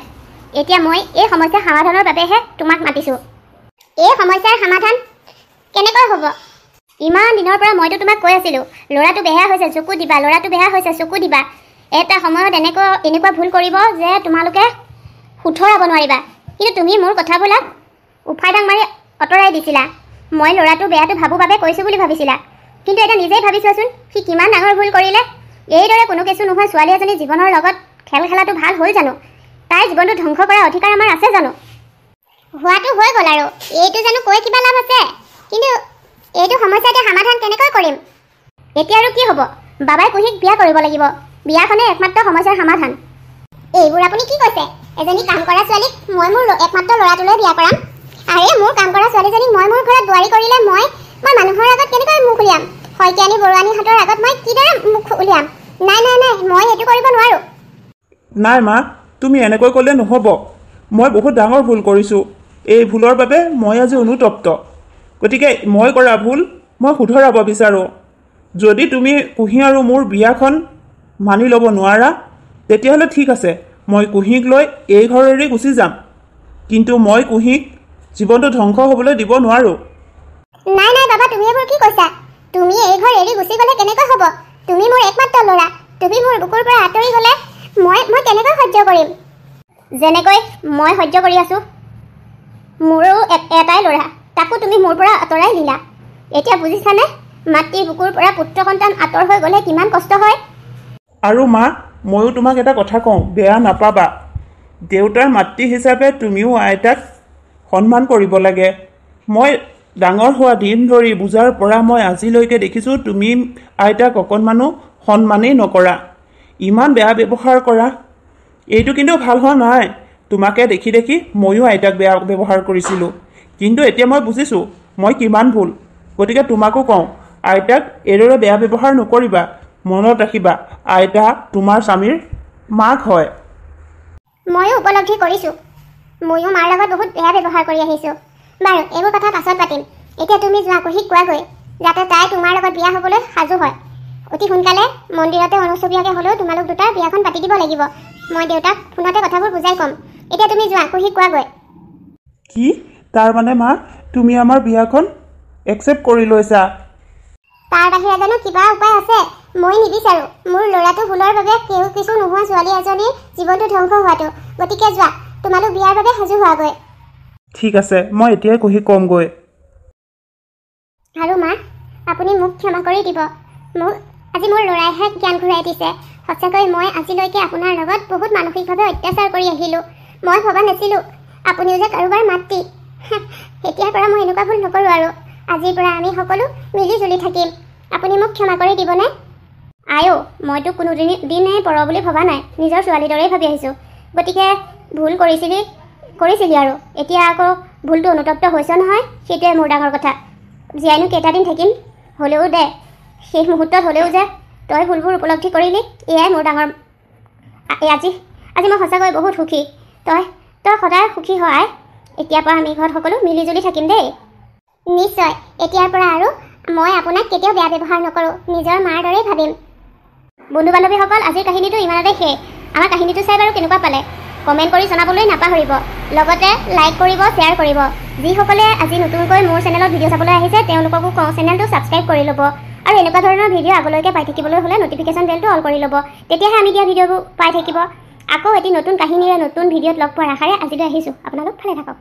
এতিয়া মই এই সমস্যাৰ সমাধানৰ বাবেহে তোমাক মাতিছোঁ। এই সমস্যাৰ সমাধান কেনেকৈ হ'ব? ইমান দিনৰ পৰা মইতো তোমাক কৈ আছিলোঁ ল'ৰাটো বেয়া হৈছে চকু দিবা, ল'ৰাটো বেয়া হৈছে চকু দিবা। এটা সময়ত এনেকুৱা ভুল কৰিব যে তোমালোকে শুধৰাব নোৱাৰিবা। কিন্তু তুমি মোৰ কথাবিলাক উফাই ডাং মাৰি আঁতৰাই দিছিলা। মই ল'ৰাটো বেয়াটো ভাবোঁ বাবে কৈছোঁ বুলি ভাবিছিলা, কিন্তু এতিয়া নিজেই ভাবি চোৱাচোন সি কিমান ডাঙৰ ভুল কৰিলে। এইদৰে কোনো কিছু নোহোৱা ছোৱালী এজনী জীৱনৰ লগত খেল খেলাটো ভাল হ'ল জানো? তাইৰ জীৱনটো ধ্বংস কৰাৰ অধিকাৰ আমাৰ আছে জানো? হোৱাটো হৈ গ'ল আৰু এইটো জানো কৈ কিবা লাভ আছে? কিন্তু এইটো সমস্যা এতিয়া সমাধান কেনেকৈ কৰিম? এতিয়া আৰু কি হ'ব? বাবাই কুহিক বিয়া কৰিব লাগিব। বিয়াখনে একমাত্ৰ সমস্যাৰ সমাধান। এইবোৰ আপুনি কি কৈছে? এজনী কাম কৰা ছোৱালীক মই মোৰ একমাত্ৰ ল'ৰাটোলৈ বিয়া কৰাম? আৰে মোৰ কাম কৰা ছোৱালীজনীক মই মোৰ ঘৰত বোৱাৰী কৰিলে মই মানুহৰ আগত কেনেকৈ মুখ উলিয়াম? শইকীয়ানী বৰুৱানীহঁতৰ আগত মই কিদৰে মুখ উলিয়াম? নাই নাই নাই, মই সেইটো কৰিব নোৱাৰোঁ। নাই মা, তুমি এনেকৈ ক'লে নহ'ব। মই বহুত ডাঙৰ ভুল কৰিছোঁ। এই ভুলৰ বাবে মই আজি অনুতপ্ত। গতিকে মই কৰা ভুল মই শুধৰাব বিচাৰোঁ। যদি তুমি কুহি আৰু মোৰ বিয়াখন মানি ল'ব নোৱাৰা, তেতিয়াহ'লে ঠিক আছে, মই কুহিক লৈ এই ঘৰ এৰি গুচি যাম। কিন্তু মই কুহিক জীৱনটো ধ্বংস হ'বলৈ দিব নোৱাৰোঁ। নাই নাই বাবা, তুমি এইবোৰ কি কৈছা? তুমি এই ঘৰ এৰি গুচি গ'লে কেনেকৈ হ'ব? তুমি মোৰ একমাত্ৰ ল'ৰা। তুমি মোৰ বুকুৰ পৰা আঁতৰি গ'লে মই কেনেকৈ সহ্য কৰিম? যেনেকৈ মই সহ্য কৰি আছোঁ। মোৰো এটাই ল'ৰা, তাকো তুমি মোৰ পৰা আঁতৰাই দিলা। এতিয়া বুজিছানে মাতৃৰ বুকুৰ পৰা পুত্ৰ সন্তান আঁতৰ হৈ গ'লে কিমান কষ্ট হয়? আৰু মা, ময়ো তোমাক এটা কথা কওঁ, বেয়া নাপাবা। দেউতাৰ মাতৃ হিচাপে তুমিও আইতাক সন্মান কৰিব লাগে। মই ডাঙৰ হোৱা দিন ধৰি বুজাৰ পৰা মই আজিলৈকে দেখিছোঁ তুমি আইতাক অকণমানো সন্মানেই নকৰা, ইমান বেয়া ব্যৱহাৰ কৰা। এইটো কিন্তু ভাল হোৱা নাই। তোমাকে দেখি দেখি ময়ো আইতাক বেয়া ব্যৱহাৰ কৰিছিলোঁ, কিন্তু এতিয়া মই বুজিছোঁ মই কিমান ভুল। গতিকে তোমাকো কওঁ, আইতাক এইদৰে বেয়া ব্যৱহাৰ নকৰিবা। মনত ৰাখিবা, আইতা তোমাৰ স্বামীৰ মাক হয়। ময়ো উপলব্ধি কৰিছোঁ, ময়ো মাৰ লগত বহুত বেয়া ব্যৱহাৰ কৰি আহিছোঁ। বাৰু এইবোৰ কথা পাছত পাতিম। এতিয়া তুমি যোৱা কুহিক কোৱাগৈ যাতে তাই তোমাৰ লগত বিয়া হ'বলৈ সাজু হয়। অতি সোনকালে মন্দিৰতে অনুস্থবীয়াকৈ হ'লেও তোমালোক দুটাৰ বিয়াখন পাতি দিব লাগিব। মই দেউতাক ফোনতে কথাবোৰ বুজাই ক'ম। এতিয়া তুমি যোৱা কুহিক কোৱাগৈ। কি তাৰমানে মা, তুমি আমাৰ বিয়াখন একচেপ্ট কৰি লৈছা? তাৰ বাহিৰে জানো কিবা উপায় আছে? মই নিবিচাৰোঁ মোৰ ল'ৰাটো ভুলৰ বাবে কিছু নোহোৱা ছোৱালী এজনীৰ জীৱনটো ধ্বংস হোৱাটো। গতিকে যোৱা, তোমালোক বিয়াৰ বাবে সাজু হোৱাগৈ। ঠিক আছে, মই এতিয়াই কুহিক ক'মগৈ। আৰু মা, আপুনি মোক ক্ষমা কৰি দিব। আজি মোৰ ল'ৰাইহে জ্ঞান ঘূৰাই দিছে। সঁচাকৈ মই আজিলৈকে আপোনাৰ লগত বহুত মানসিকভাৱে অত্যাচাৰ কৰি আহিলোঁ। মই ভবা নাছিলোঁ আপুনিও যে কাৰোবাৰ মাতৃ। এতিয়াৰ পৰা মই এনেকুৱা ভুল নকৰোঁ আৰু। আজিৰ পৰা আমি সকলো মিলি জুলি থাকিম। আপুনি মোক ক্ষমা কৰি দিবনে? আইও, মইতো কোনো দিনেই পৰ বুলি ভবা নাই, নিজৰ ছোৱালীৰ দৰেই ভাবি আহিছোঁ। গতিকে ভুল কৰিছিলি আৰু এতিয়া আকৌ ভুলটো অনুতপ্ত হৈছ নহয়, সেইটোৱে মোৰ ডাঙৰ কথা। জীয়াইনো কেইটাদিন থাকিম, হ'লেও দে শেষ মুহূৰ্তত হ'লেও যে তই ভুলবোৰ উপলব্ধি কৰিলি, এয়াই মোৰ ডাঙৰ। আজি মই সঁচাকৈ বহুত সুখী। তই সদায় সুখী হয়। এতিয়াৰ পৰা আমি ঘৰত সকলো মিলি জুলি থাকিম দেই। নিশ্চয়, এতিয়াৰ পৰা আৰু মই আপোনাক কেতিয়াও বেয়া ব্যৱহাৰ নকৰোঁ, নিজৰ মাৰ দৰেই ভাবিম। বন্ধু বান্ধৱীসকল, আজিৰ কাহিনীটো ইমানতে শেষ। আমাৰ কাহিনীটো চাই বাৰু কেনেকুৱা পালে কমেণ্ট কৰি জনাবলৈ নাপাহৰিব। লগতে লাইক কৰিব, শ্বেয়াৰ কৰিব। যিসকলে আজি নতুনকৈ মোৰ চেনেলত ভিডিঅ' চাবলৈ আহিছে তেওঁলোককো কওঁ চেনেলটো ছাবস্ক্ৰাইব কৰি ল'ব। আৰু এনেকুৱা ধৰণৰ ভিডিঅ' আগলৈকে পাই থাকিবলৈ হ'লে ন'টিফিকেশ্যন বেলটো অল কৰি ল'ব। তেতিয়াহে আমি দিয়া ভিডিঅ'বোৰ পাই থাকিব। আকৌ এটি নতুন কাহিনীৰে নতুন ভিডিঅ'ত লগ পোৱাৰ আশাৰে আজিলৈ আহিছোঁ। আপোনালোক ভালে থাকক।